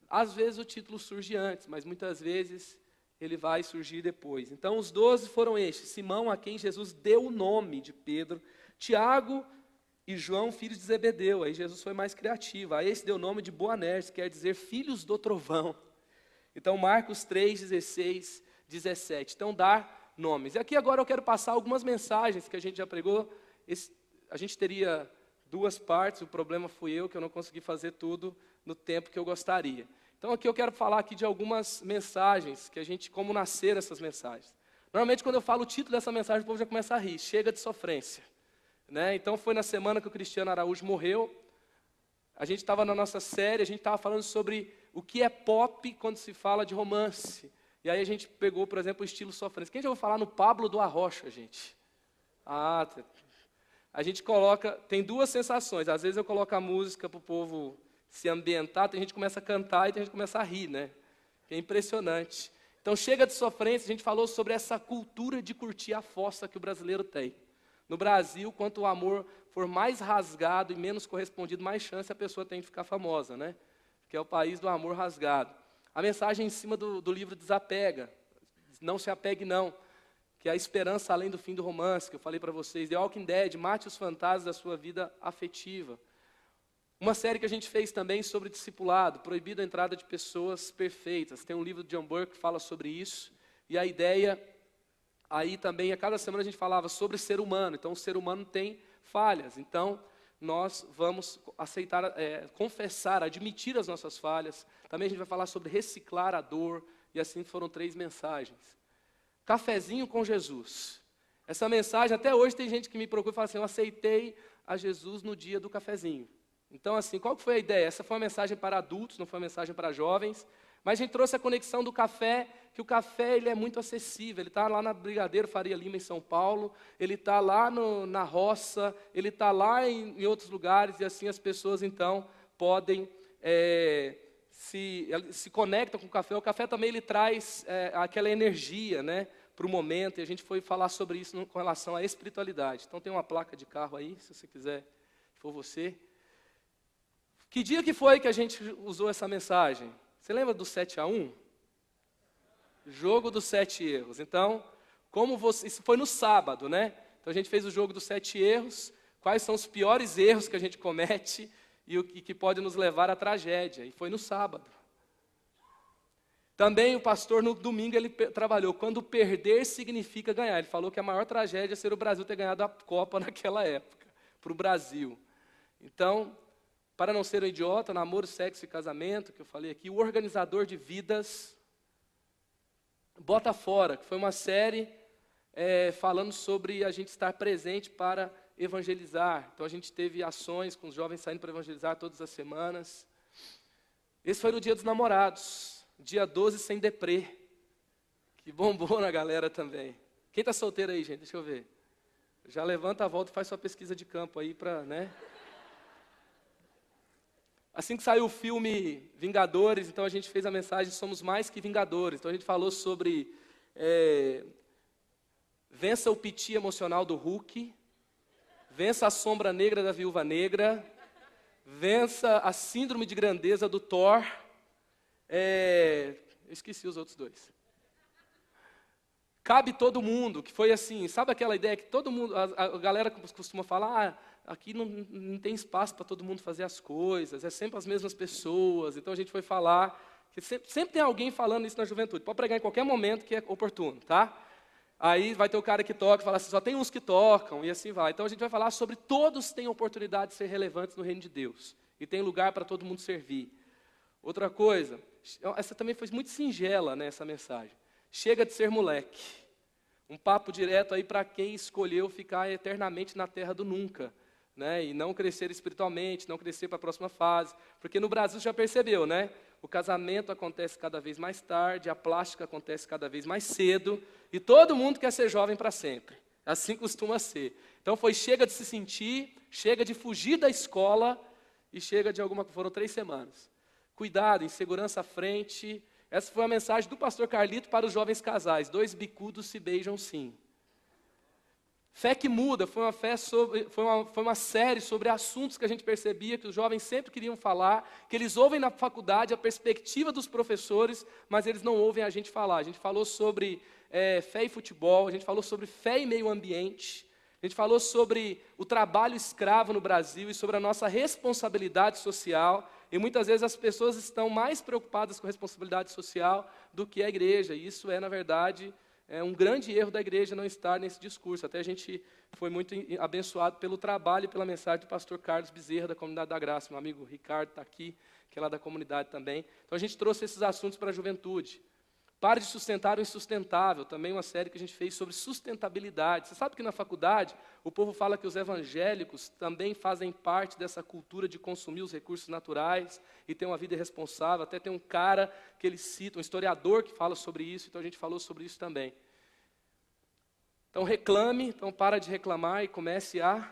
A: às vezes o título surge antes, mas muitas vezes ele vai surgir depois. Então, os 12 foram estes: Simão, a quem Jesus deu o nome de Pedro, Tiago e João, filhos de Zebedeu. Aí Jesus foi mais criativo. A esse deu o nome de Boanerges, quer dizer filhos do trovão. Então, Marcos 3, 16, 17. Então, dar nomes. E aqui agora eu quero passar algumas mensagens que a gente já pregou. A gente teria 2 partes, o problema fui eu, que eu não consegui fazer tudo no tempo que eu gostaria. Então, aqui eu quero falar aqui de algumas mensagens, como nasceram essas mensagens. Normalmente, quando eu falo o título dessa mensagem, o povo já começa a rir, chega de sofrência. Né? Então, foi na semana que o Cristiano Araújo morreu, a gente estava na nossa série, a gente estava falando sobre o que é pop quando se fala de romance. E aí a gente pegou, por exemplo, o estilo sofrência. Quem já ouviu falar no Pablo do Arrocha, gente? A gente coloca, tem 2 sensações. Às vezes eu coloco a música para o povo se ambientar, tem gente que começa a cantar e tem gente que começa a rir, né? É impressionante. Então, chega de sofrência, a gente falou sobre essa cultura de curtir a fossa que o brasileiro tem. No Brasil, quanto o amor for mais rasgado e menos correspondido, mais chance a pessoa tem de ficar famosa, né? Que é o país do amor rasgado. A mensagem em cima do livro Desapega, não se apegue não, que é a esperança além do fim do romance, que eu falei para vocês. The Walking Dead, mate os fantasmas da sua vida afetiva. Uma série que a gente fez também sobre discipulado, proibido a entrada de pessoas perfeitas. Tem um livro de John Burke que fala sobre isso. E a ideia, aí também, a cada semana a gente falava sobre ser humano. Então, o ser humano tem falhas. Então, nós vamos aceitar, confessar, admitir as nossas falhas. Também a gente vai falar sobre reciclar a dor. E assim foram 3 mensagens. Cafezinho com Jesus. Essa mensagem, até hoje tem gente que me procura e fala assim, eu aceitei a Jesus no dia do cafezinho. Então, assim, qual que foi a ideia? Essa foi uma mensagem para adultos, não foi uma mensagem para jovens. Mas a gente trouxe a conexão do café, que o café ele é muito acessível. Ele está lá na Brigadeiro Faria Lima, em São Paulo. Ele está lá na roça. Ele está lá em outros lugares. E assim as pessoas, então, podem se conectam com o café. O café também ele traz aquela energia, né, para o momento. E a gente foi falar sobre isso com relação à espiritualidade. Então, tem uma placa de carro aí, se você quiser, se for você. Que dia que foi que a gente usou essa mensagem? Você lembra do 7-1? Jogo dos 7 erros. Então, isso foi no sábado, né? Então a gente fez o jogo dos 7 erros, quais são os piores erros que a gente comete e que pode nos levar à tragédia. E foi no sábado. Também o pastor no domingo ele trabalhou, quando perder significa ganhar. Ele falou que a maior tragédia é ser o Brasil ter ganhado a Copa naquela época, para o Brasil. Então, para não ser um idiota, namoro, sexo e casamento, que eu falei aqui, o organizador de vidas, Bota Fora, que foi uma série falando sobre a gente estar presente para evangelizar. Então a gente teve ações com os jovens saindo para evangelizar todas as semanas. Esse foi no Dia dos Namorados, dia 12 sem deprê, que bombou na galera também. Quem está solteiro aí, gente? Deixa eu ver. Já levanta a volta e faz sua pesquisa de campo aí para, né? Assim que saiu o filme Vingadores, então a gente fez a mensagem Somos Mais que Vingadores. Então a gente falou sobre vença o piti emocional do Hulk, vença a sombra negra da Viúva Negra, vença a síndrome de grandeza do Thor. Eu esqueci os outros dois. Cabe todo mundo, que foi assim, sabe aquela ideia que todo mundo, a galera costuma falar, aqui não tem espaço para todo mundo fazer as coisas, é sempre as mesmas pessoas. Então a gente foi falar, que sempre tem alguém falando isso na juventude, pode pregar em qualquer momento que é oportuno, tá? Aí vai ter o cara que toca e fala assim, só tem uns que tocam, e assim vai. Então a gente vai falar sobre todos têm oportunidade de ser relevantes no reino de Deus, e tem lugar para todo mundo servir. Outra coisa, essa também foi muito singela, né, essa mensagem. Chega de ser moleque. Um papo direto aí para quem escolheu ficar eternamente na terra do nunca, né? E não crescer espiritualmente, não crescer para a próxima fase. Porque no Brasil já percebeu, né? O casamento acontece cada vez mais tarde, a plástica acontece cada vez mais cedo, e todo mundo quer ser jovem para sempre. Assim costuma ser. Então chega de se sentir, chega de fugir da escola, e chega de foram 3 semanas. Cuidado, insegurança à frente. Essa foi a mensagem do pastor Carlito para os jovens casais. 2 bicudos se beijam sim. Fé que muda, foi uma série sobre assuntos que a gente percebia que os jovens sempre queriam falar, que eles ouvem na faculdade a perspectiva dos professores, mas eles não ouvem a gente falar. A gente falou sobre fé e futebol, a gente falou sobre fé e meio ambiente, a gente falou sobre o trabalho escravo no Brasil e sobre a nossa responsabilidade social. E muitas vezes as pessoas estão mais preocupadas com a responsabilidade social do que a igreja. E isso na verdade, um grande erro da igreja não estar nesse discurso. Até a gente foi muito abençoado pelo trabalho e pela mensagem do pastor Carlos Bezerra, da Comunidade da Graça. Meu amigo Ricardo está aqui, que é lá da comunidade também. Então a gente trouxe esses assuntos para a juventude. Pare de sustentar o insustentável, também uma série que a gente fez sobre sustentabilidade. Você sabe que na faculdade o povo fala que os evangélicos também fazem parte dessa cultura de consumir os recursos naturais e ter uma vida irresponsável. Até tem um cara que ele cita, um historiador que fala sobre isso, então a gente falou sobre isso também. Então reclame, então para de reclamar e comece a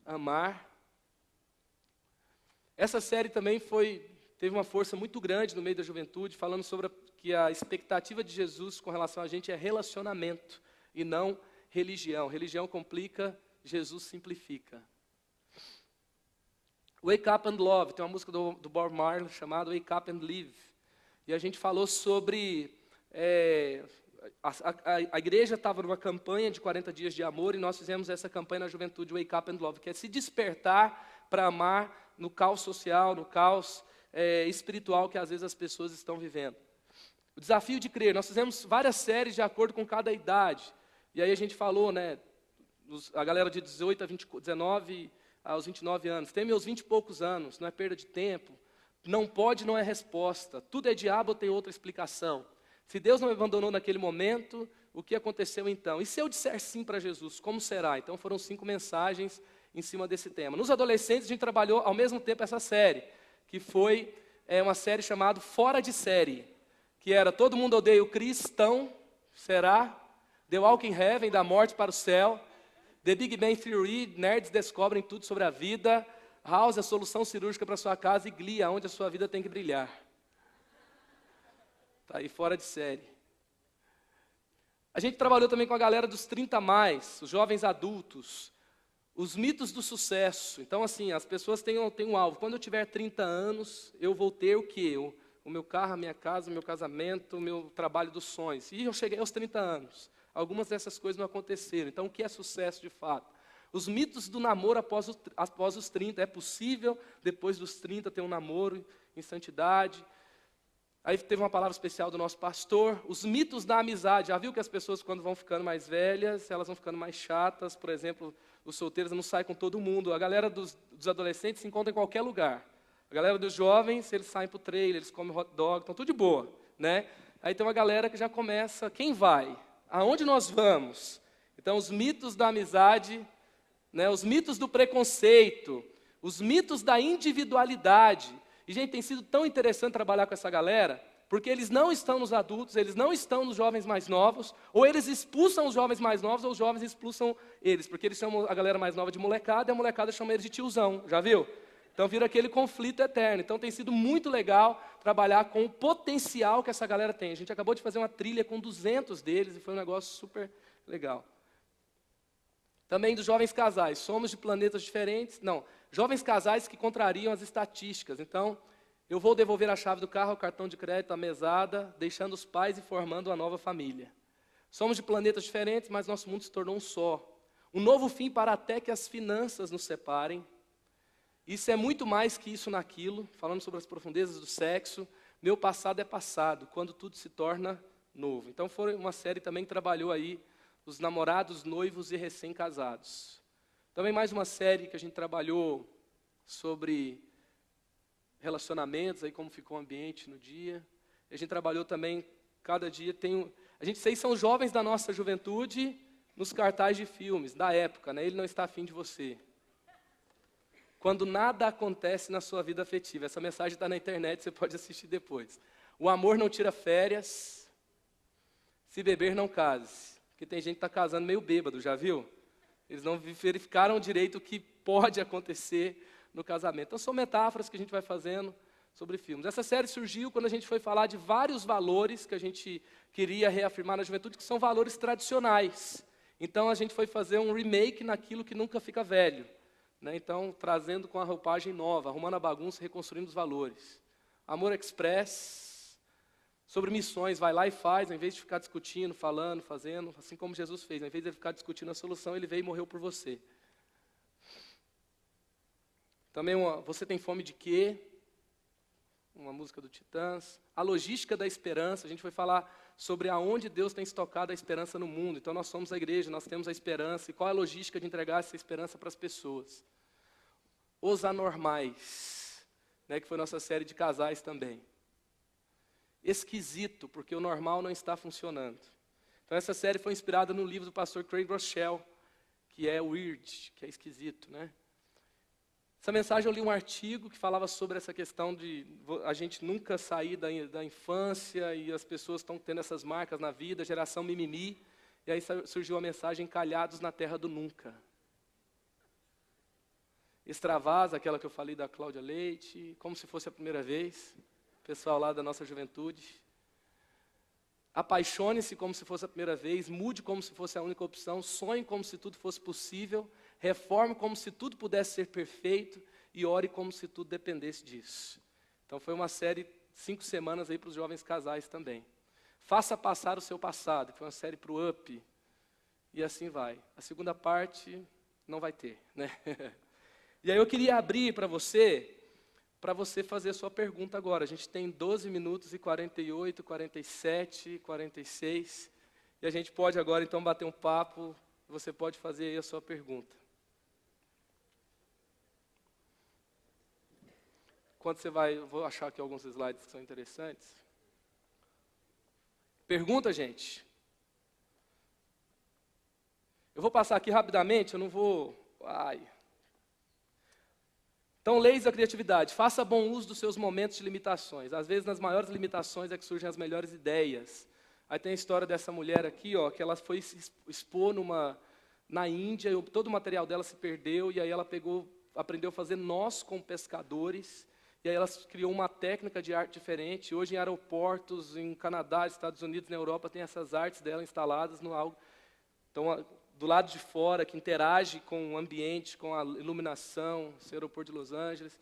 A: amar. Essa série também teve uma força muito grande no meio da juventude, falando sobre que a expectativa de Jesus com relação a gente é relacionamento e não religião. Religião complica, Jesus simplifica. Wake Up and Love, tem uma música do Bob Marley chamada Wake Up and Live. E a gente falou sobre... A igreja estava numa campanha de 40 dias de amor e nós fizemos essa campanha na juventude Wake Up and Love, que é se despertar para amar no caos social, no caos espiritual que às vezes as pessoas estão vivendo. O desafio de crer, nós fizemos várias séries de acordo com cada idade. E aí a gente falou, né, a galera de 18 a 19 aos 29 anos, tem meus 20 e poucos anos, não é perda de tempo, não pode, não é resposta, tudo é diabo ou tem outra explicação. Se Deus não me abandonou naquele momento, o que aconteceu então? E se eu disser sim para Jesus, como será? Então foram 5 mensagens em cima desse tema. Nos adolescentes a gente trabalhou ao mesmo tempo essa série, que foi uma série chamada Fora de Série, que era Todo Mundo Odeia o Cristão, será? The Walking Heaven, da morte para o céu. The Big Bang Theory, nerds descobrem tudo sobre a vida. House, a solução cirúrgica para sua casa. E Glee, onde a sua vida tem que brilhar. Está aí fora de série. A gente trabalhou também com a galera dos 30 mais, os jovens adultos. Os mitos do sucesso. Então, assim, as pessoas têm um alvo. Quando eu tiver 30 anos, eu vou ter o quê? O meu carro, a minha casa, o meu casamento, o meu trabalho dos sonhos. E eu cheguei aos 30 anos. Algumas dessas coisas não aconteceram. Então, o que é sucesso de fato? Os mitos do namoro após os 30. É possível, depois dos 30, ter um namoro em santidade? Aí teve uma palavra especial do nosso pastor. Os mitos da amizade. Já viu que as pessoas, quando vão ficando mais velhas, elas vão ficando mais chatas? Por exemplo, os solteiros não saem com todo mundo. A galera dos adolescentes se encontra em qualquer lugar. A galera dos jovens, eles saem para o trailer, eles comem hot dog, estão tudo de boa, né? Aí tem uma galera que já começa, quem vai? Aonde nós vamos? Então, os mitos da amizade, né? Os mitos do preconceito, os mitos da individualidade. E, gente, tem sido tão interessante trabalhar com essa galera, porque eles não estão nos adultos, eles não estão nos jovens mais novos, ou eles expulsam os jovens mais novos, ou os jovens expulsam eles, porque eles chamam a galera mais nova de molecada, e a molecada chama eles de tiozão, já viu? Então vira aquele conflito eterno. Então tem sido muito legal trabalhar com o potencial que essa galera tem. A gente acabou de fazer uma trilha com 200 deles e foi um negócio super legal. Também dos jovens casais. Somos de planetas diferentes. Não, jovens casais que contrariam as estatísticas. Então, eu vou devolver a chave do carro, o cartão de crédito, a mesada, deixando os pais e formando uma nova família. Somos de planetas diferentes, mas nosso mundo se tornou um só. Um novo fim para até que as finanças nos separem. Isso é muito mais que isso naquilo, falando sobre as profundezas do sexo. Meu passado é passado, quando tudo se torna novo. Então foi uma série também que trabalhou aí os namorados, noivos e recém-casados. Também mais uma série que a gente trabalhou sobre relacionamentos, aí como ficou o ambiente no dia. A gente trabalhou também, cada dia tem... Vocês são jovens da nossa juventude nos cartazes de filmes, da época, né? Ele não está afim de você. Quando nada acontece na sua vida afetiva. Essa mensagem está na internet, você pode assistir depois. O amor não tira férias, se beber não case. Porque tem gente que está casando meio bêbado, já viu? Eles não verificaram direito o que pode acontecer no casamento. Então são metáforas que a gente vai fazendo sobre filmes. Essa série surgiu quando a gente foi falar de vários valores que a gente queria reafirmar na juventude, que são valores tradicionais. Então a gente foi fazer um remake naquilo que nunca fica velho. Então, trazendo com a roupagem nova, arrumando a bagunça, reconstruindo os valores. Amor Express, sobre missões, vai lá e faz, ao invés de ficar discutindo, falando, fazendo, assim como Jesus fez. Ao invés de ele ficar discutindo a solução, ele veio e morreu por você. Também Você Tem Fome de Quê? Uma música do Titãs. A Logística da Esperança, a gente foi falar sobre aonde Deus tem estocado a esperança no mundo. Então nós somos a igreja, nós temos a esperança. E qual é a logística de entregar essa esperança para as pessoas? Os Anormais, que foi nossa série de casais também. Esquisito, porque o normal não está funcionando. Então essa série foi inspirada no livro do pastor Craig Groeschel, que é Weird, que é esquisito, Essa mensagem eu li um artigo que falava sobre essa questão de a gente nunca sair da infância e as pessoas estão tendo essas marcas na vida, geração mimimi, e aí surgiu a mensagem Encalhados na Terra do Nunca. Extravasa, aquela que eu falei da Cláudia Leite, como se fosse a primeira vez, pessoal lá da nossa juventude. Apaixone-se como se fosse a primeira vez, mude como se fosse a única opção, sonhe como se tudo fosse possível, reforme como se tudo pudesse ser perfeito e ore como se tudo dependesse disso. Então foi uma série 5 semanas aí para os jovens casais também. Faça passar o seu passado, que foi uma série para o Up, e assim vai. A segunda parte não vai ter, E aí eu queria abrir para você fazer a sua pergunta agora. A gente tem 12 minutos e 48, 47, 46, e a gente pode agora então bater um papo, você pode fazer aí a sua pergunta. Quando você vai, eu vou achar aqui alguns slides que são interessantes. Pergunta, gente. Eu vou passar aqui rapidamente, eu não vou... Então, leis da criatividade. Faça bom uso dos seus momentos de limitações. Às vezes, nas maiores limitações é que surgem as melhores ideias. Aí tem a história dessa mulher aqui, que ela foi se expor na Índia, e todo o material dela se perdeu, e aí ela aprendeu a fazer nós com pescadores, e aí ela criou uma técnica de arte diferente. Hoje, em aeroportos, em Canadá, Estados Unidos, na Europa, tem essas artes dela instaladas no algo. Então, do lado de fora, que interage com o ambiente, com a iluminação, esse aeroporto de Los Angeles.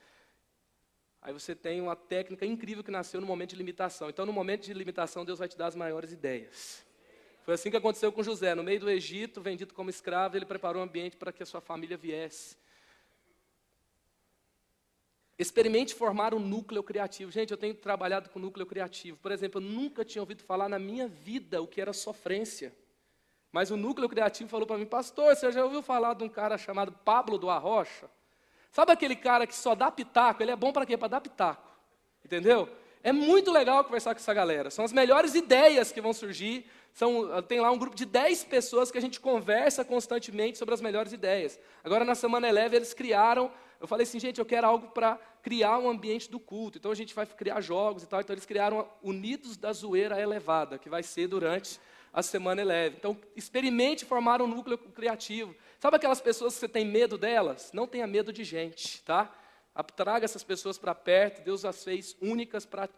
A: Aí você tem uma técnica incrível que nasceu no momento de limitação. Então, no momento de limitação, Deus vai te dar as maiores ideias. Foi assim que aconteceu com José. No meio do Egito, vendido como escravo, ele preparou um ambiente para que a sua família viesse. Experimente formar um núcleo criativo. Gente, eu tenho trabalhado com núcleo criativo. Por exemplo, eu nunca tinha ouvido falar na minha vida o que era sofrência. Mas o núcleo criativo falou para mim, pastor, você já ouviu falar de um cara chamado Pablo do Arrocha? Sabe aquele cara que só dá pitaco? Ele é bom para quê? Para dar pitaco. Entendeu? É muito legal conversar com essa galera. São as melhores ideias que vão surgir. Tem lá um grupo de 10 pessoas que a gente conversa constantemente sobre as melhores ideias. Agora, na Semana Eleve, eles criaram... Eu falei assim, gente, eu quero algo para criar um ambiente do culto. Então, a gente vai criar jogos e tal. Então, eles criaram Unidos da Zoeira Elevada, que vai ser durante a Semana Eleve. Então, experimente formar um núcleo criativo. Sabe aquelas pessoas que você tem medo delas? Não tenha medo de gente, tá? traga essas pessoas para perto. Deus as fez únicas para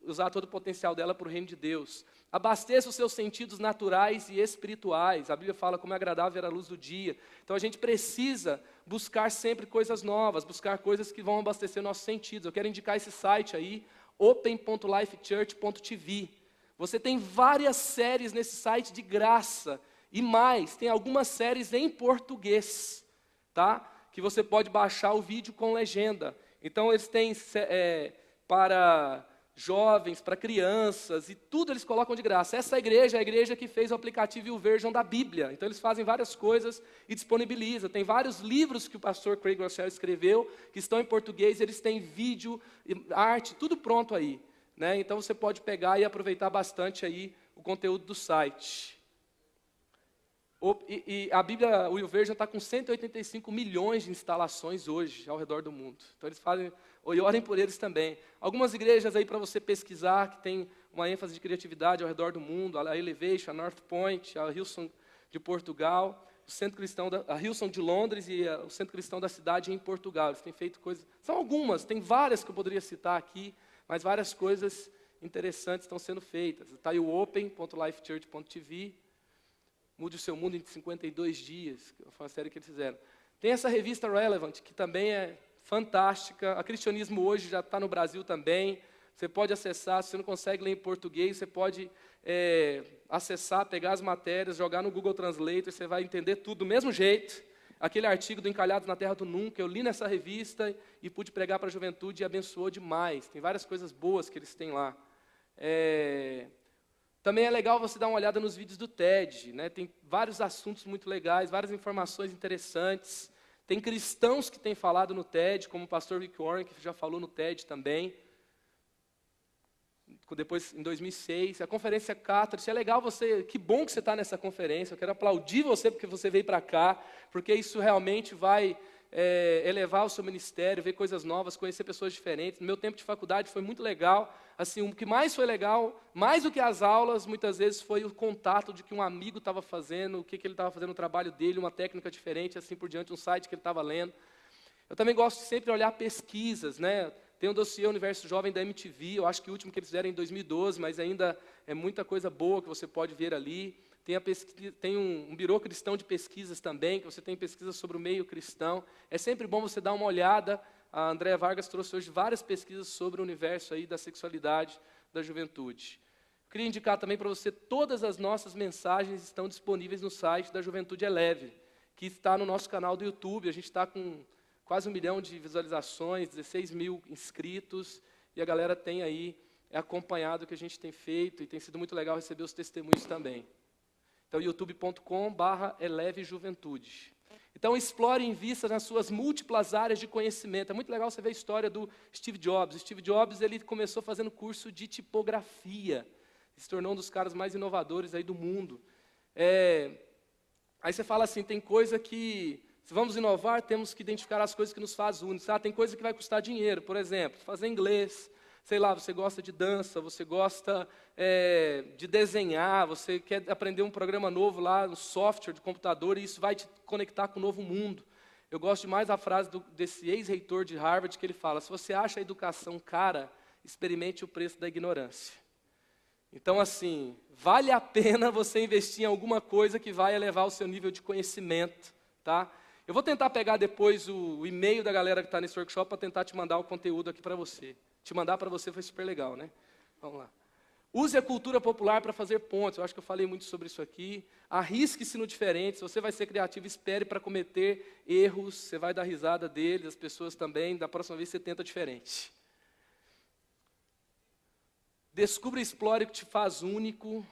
A: usar todo o potencial dela para o reino de Deus. Abasteça os seus sentidos naturais e espirituais. A Bíblia fala como é agradável ver a luz do dia. Então a gente precisa buscar sempre coisas novas, buscar coisas que vão abastecer nossos sentidos. Eu quero indicar esse site aí, open.lifechurch.tv. Você tem várias séries nesse site de graça. E mais, tem algumas séries em português, tá? Que você pode baixar o vídeo com legenda. Então eles têm para jovens, para crianças, e tudo eles colocam de graça. Essa igreja é a igreja que fez o aplicativo YouVersion da Bíblia. Então eles fazem várias coisas e disponibilizam. Tem vários livros que o pastor Craig Groeschel escreveu, que estão em português, eles têm vídeo, arte, tudo pronto aí, né? Então você pode pegar e aproveitar bastante aí o conteúdo do site. E a Bíblia, o YouVersion está com 185 milhões de instalações hoje ao redor do mundo. Então eles fazem, e orem por eles também. Algumas igrejas aí para você pesquisar, que tem uma ênfase de criatividade ao redor do mundo, a Elevation, a North Point, a Hillsong de Portugal, o Centro Cristão, a Hillsong de Londres e o Centro Cristão da cidade em Portugal. Eles têm feito coisas, são algumas, tem várias que eu poderia citar aqui, mas várias coisas interessantes estão sendo feitas. Está aí o open.lifechurch.tv, Mude o Seu Mundo em 52 dias, que foi uma série que eles fizeram. Tem essa revista Relevant, que também é fantástica. A Cristianismo Hoje já está no Brasil também. Você pode acessar, se você não consegue ler em português, você pode acessar, pegar as matérias, jogar no Google Translator, você vai entender tudo do mesmo jeito. Aquele artigo do Encalhados na Terra do Nunca, eu li nessa revista e pude pregar para a juventude e abençoou demais. Tem várias coisas boas que eles têm lá. Também é legal você dar uma olhada nos vídeos do TED, né? Tem vários assuntos muito legais, várias informações interessantes. Tem cristãos que têm falado no TED, como o pastor Rick Warren, que já falou no TED também. Depois, em 2006, a conferência Catalyst. É legal você, que bom que você está nessa conferência. Eu quero aplaudir você porque você veio para cá, porque isso realmente vai elevar o seu ministério, ver coisas novas, conhecer pessoas diferentes. No meu tempo de faculdade foi muito legal. Assim, o que mais foi legal, mais do que as aulas, muitas vezes foi o contato de que um amigo estava fazendo, o que ele estava fazendo no trabalho dele, uma técnica diferente, assim por diante, um site que ele estava lendo. Eu também gosto de sempre olhar pesquisas, né? Tem um dossiê Universo Jovem da MTV, eu acho que o último que eles fizeram é em 2012, mas ainda é muita coisa boa que você pode ver ali. Tem um birô cristão de pesquisas também, que você tem pesquisas sobre o meio cristão. É sempre bom você dar uma olhada. A Andréa Vargas trouxe hoje várias pesquisas sobre o universo aí da sexualidade da juventude. Queria indicar também para você, todas as nossas mensagens estão disponíveis no site da Juventude Eleve, que está no nosso canal do YouTube. A gente está com quase 1 milhão de visualizações, 16 mil inscritos, e a galera tem aí acompanhado o que a gente tem feito, e tem sido muito legal receber os testemunhos também. Então, youtube.com/elevejuventude. Então, explore e invista nas suas múltiplas áreas de conhecimento. É muito legal você ver a história do Steve Jobs. Steve Jobs, ele começou fazendo curso de tipografia. Se tornou um dos caras mais inovadores aí do mundo. Aí você fala assim, tem coisa que, se vamos inovar, temos que identificar as coisas que nos fazem únicos. Tem coisa que vai custar dinheiro, por exemplo, fazer inglês. Sei lá, você gosta de dança, você gosta de desenhar, você quer aprender um programa novo lá, um software de computador, e isso vai te conectar com o novo mundo. Eu gosto demais da frase desse ex-reitor de Harvard, que ele fala, se você acha a educação cara, experimente o preço da ignorância. Então, assim, vale a pena você investir em alguma coisa que vai elevar o seu nível de conhecimento, tá? Eu vou tentar pegar depois o e-mail da galera que está nesse workshop para tentar te mandar o conteúdo aqui para você. Te mandar para você foi super legal, né? Vamos lá. Use a cultura popular para fazer pontes. Eu acho que eu falei muito sobre isso aqui. Arrisque-se no diferente. Se você vai ser criativo, espere para cometer erros. Você vai dar risada deles, as pessoas também. Da próxima vez você tenta diferente. Descubra e explore o que te faz único.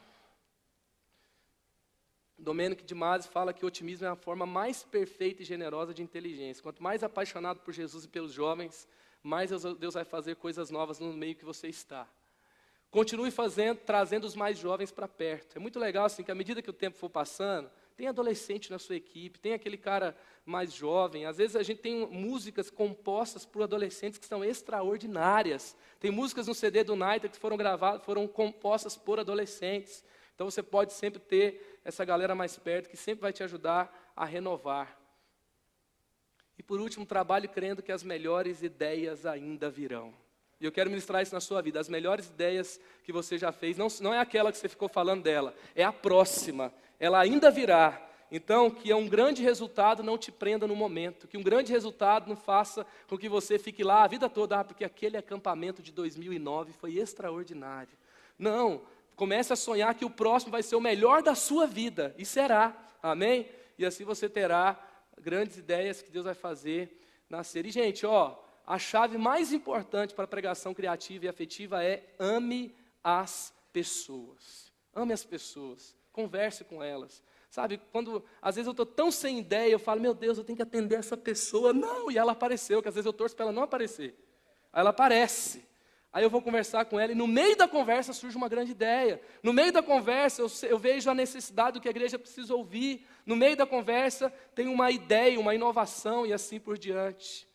A: Domênico de Masi fala que o otimismo é a forma mais perfeita e generosa de inteligência. Quanto mais apaixonado por Jesus e pelos jovens, mais Deus vai fazer coisas novas no meio que você está. Continue trazendo os mais jovens para perto. É muito legal assim, que à medida que o tempo for passando, tem adolescente na sua equipe, tem aquele cara mais jovem. Às vezes a gente tem músicas compostas por adolescentes que são extraordinárias. Tem músicas no CD do United que foram compostas por adolescentes. Então você pode sempre ter essa galera mais perto que sempre vai te ajudar a renovar. E por último, trabalhe crendo que as melhores ideias ainda virão. E eu quero ministrar isso na sua vida. As melhores ideias que você já fez, não é aquela que você ficou falando dela, é a próxima. Ela ainda virá. Então, que um grande resultado não te prenda no momento. Que um grande resultado não faça com que você fique lá a vida toda, porque aquele acampamento de 2009 foi extraordinário. Não, comece a sonhar que o próximo vai ser o melhor da sua vida. E será. Amém? E assim você terá grandes ideias que Deus vai fazer nascer. E, gente, a chave mais importante para a pregação criativa e afetiva é ame as pessoas. Ame as pessoas. Converse com elas. Sabe, quando às vezes eu estou tão sem ideia, eu falo, meu Deus, eu tenho que atender essa pessoa. Não, e ela apareceu, que às vezes eu torço para ela não aparecer. Aí ela aparece. Aí eu vou conversar com ela e no meio da conversa surge uma grande ideia. No meio da conversa eu vejo a necessidade do que a igreja precisa ouvir. No meio da conversa tem uma ideia, uma inovação e assim por diante.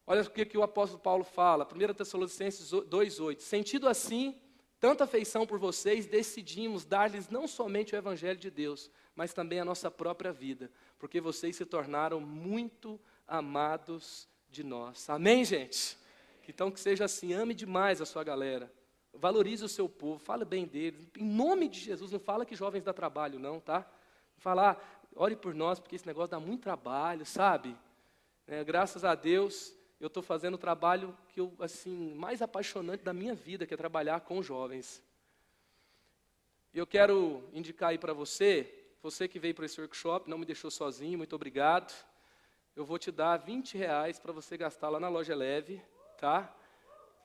A: Olha o que o apóstolo Paulo fala, 1 Tessalonicenses 2,8. Sentido assim, tanta afeição por vocês, decidimos dar-lhes não somente o evangelho de Deus, mas também a nossa própria vida, porque vocês se tornaram muito amados de nós. Amém, gente? Então que seja assim, ame demais a sua galera, valorize o seu povo, fale bem deles, em nome de Jesus, não fala que jovens dá trabalho não, tá? Fala, ore por nós, porque esse negócio dá muito trabalho, sabe? Graças a Deus, eu estou fazendo o trabalho que eu, assim, mais apaixonante da minha vida, que é trabalhar com jovens. E eu quero indicar aí para você que veio para esse workshop, não me deixou sozinho, muito obrigado. Eu vou te dar R$20 para você gastar lá na Loja Leve, tá?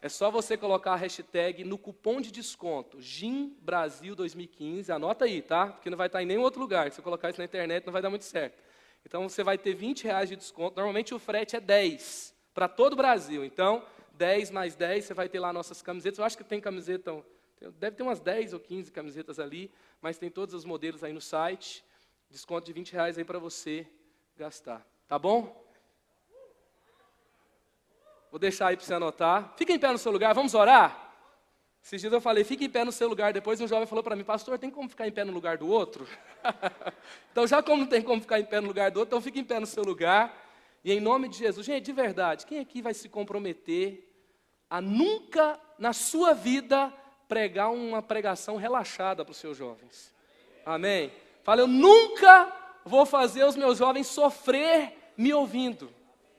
A: É só você colocar a hashtag no cupom de desconto, GYMBrasil 2015, anota aí, tá? Porque não vai estar em nenhum outro lugar, se você colocar isso na internet não vai dar muito certo. Então você vai ter R$20 de desconto, normalmente o frete é 10 para todo o Brasil, então 10 mais 10, você vai ter lá nossas camisetas, eu acho que tem camiseta, deve ter umas 10 ou 15 camisetas ali, mas tem todos os modelos aí no site, desconto de R$20 aí para você gastar, tá bom? Vou deixar aí para você anotar. Fica em pé no seu lugar, vamos orar? Esses dias eu falei, fica em pé no seu lugar. Depois um jovem falou para mim, pastor, tem como ficar em pé no lugar do outro? Então já como não tem como ficar em pé no lugar do outro, então fica em pé no seu lugar. E em nome de Jesus, gente, de verdade, quem aqui vai se comprometer a nunca na sua vida pregar uma pregação relaxada para os seus jovens? Amém? Fala, eu nunca vou fazer os meus jovens sofrer me ouvindo,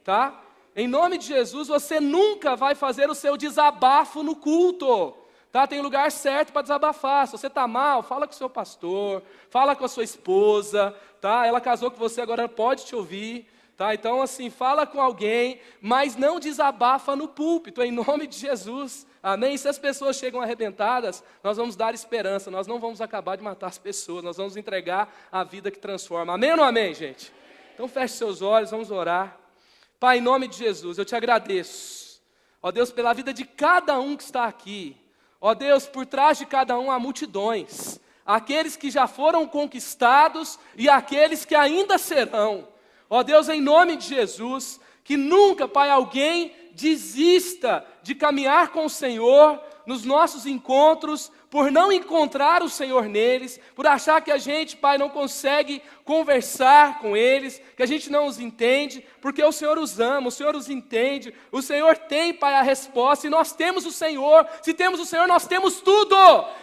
A: tá? Em nome de Jesus, você nunca vai fazer o seu desabafo no culto, tá? Tem lugar certo para desabafar. Se você está mal, fala com o seu pastor, fala com a sua esposa, tá? Ela casou com você, agora pode te ouvir, tá? Então, assim, fala com alguém, mas não desabafa no púlpito, em nome de Jesus, amém? Se as pessoas chegam arrebentadas, nós vamos dar esperança, nós não vamos acabar de matar as pessoas, nós vamos entregar a vida que transforma, amém ou não amém, gente? Então, feche seus olhos, vamos orar. Pai, em nome de Jesus, eu te agradeço, ó Deus, pela vida de cada um que está aqui, ó Deus, por trás de cada um há multidões, aqueles que já foram conquistados e aqueles que ainda serão, ó Deus, em nome de Jesus, que nunca, Pai, alguém desista de caminhar com o Senhor nos nossos encontros, por não encontrar o Senhor neles, por achar que a gente, Pai, não consegue conversar com eles, que a gente não os entende, porque o Senhor os ama, o Senhor os entende, o Senhor tem, Pai, a resposta, e nós temos o Senhor, se temos o Senhor, nós temos tudo,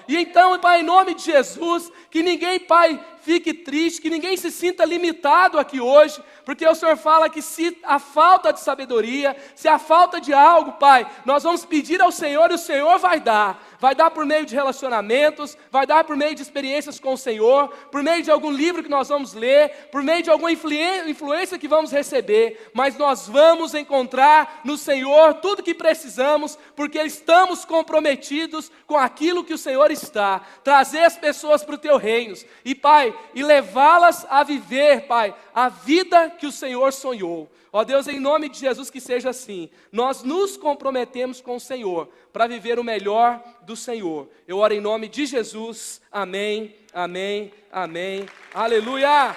A: e então, Pai, em nome de Jesus, que ninguém, Pai, fique triste, que ninguém se sinta limitado aqui hoje, porque o Senhor fala que se a falta de sabedoria, se a falta de algo, Pai, nós vamos pedir ao Senhor e o Senhor vai dar por meio de relacionamentos, vai dar por meio de experiências com o Senhor, por meio de algum livro que nós vamos ler, por meio de alguma influência que vamos receber, mas nós vamos encontrar no Senhor tudo o que precisamos, porque estamos comprometidos com aquilo que o Senhor está, trazer as pessoas para o Teu reino, e Pai, e levá-las a viver, Pai, a vida que o Senhor sonhou. Ó Deus, em nome de Jesus que seja assim, nós nos comprometemos com o Senhor, para viver o melhor do Senhor. Eu oro em nome de Jesus, amém, amém, amém, aleluia!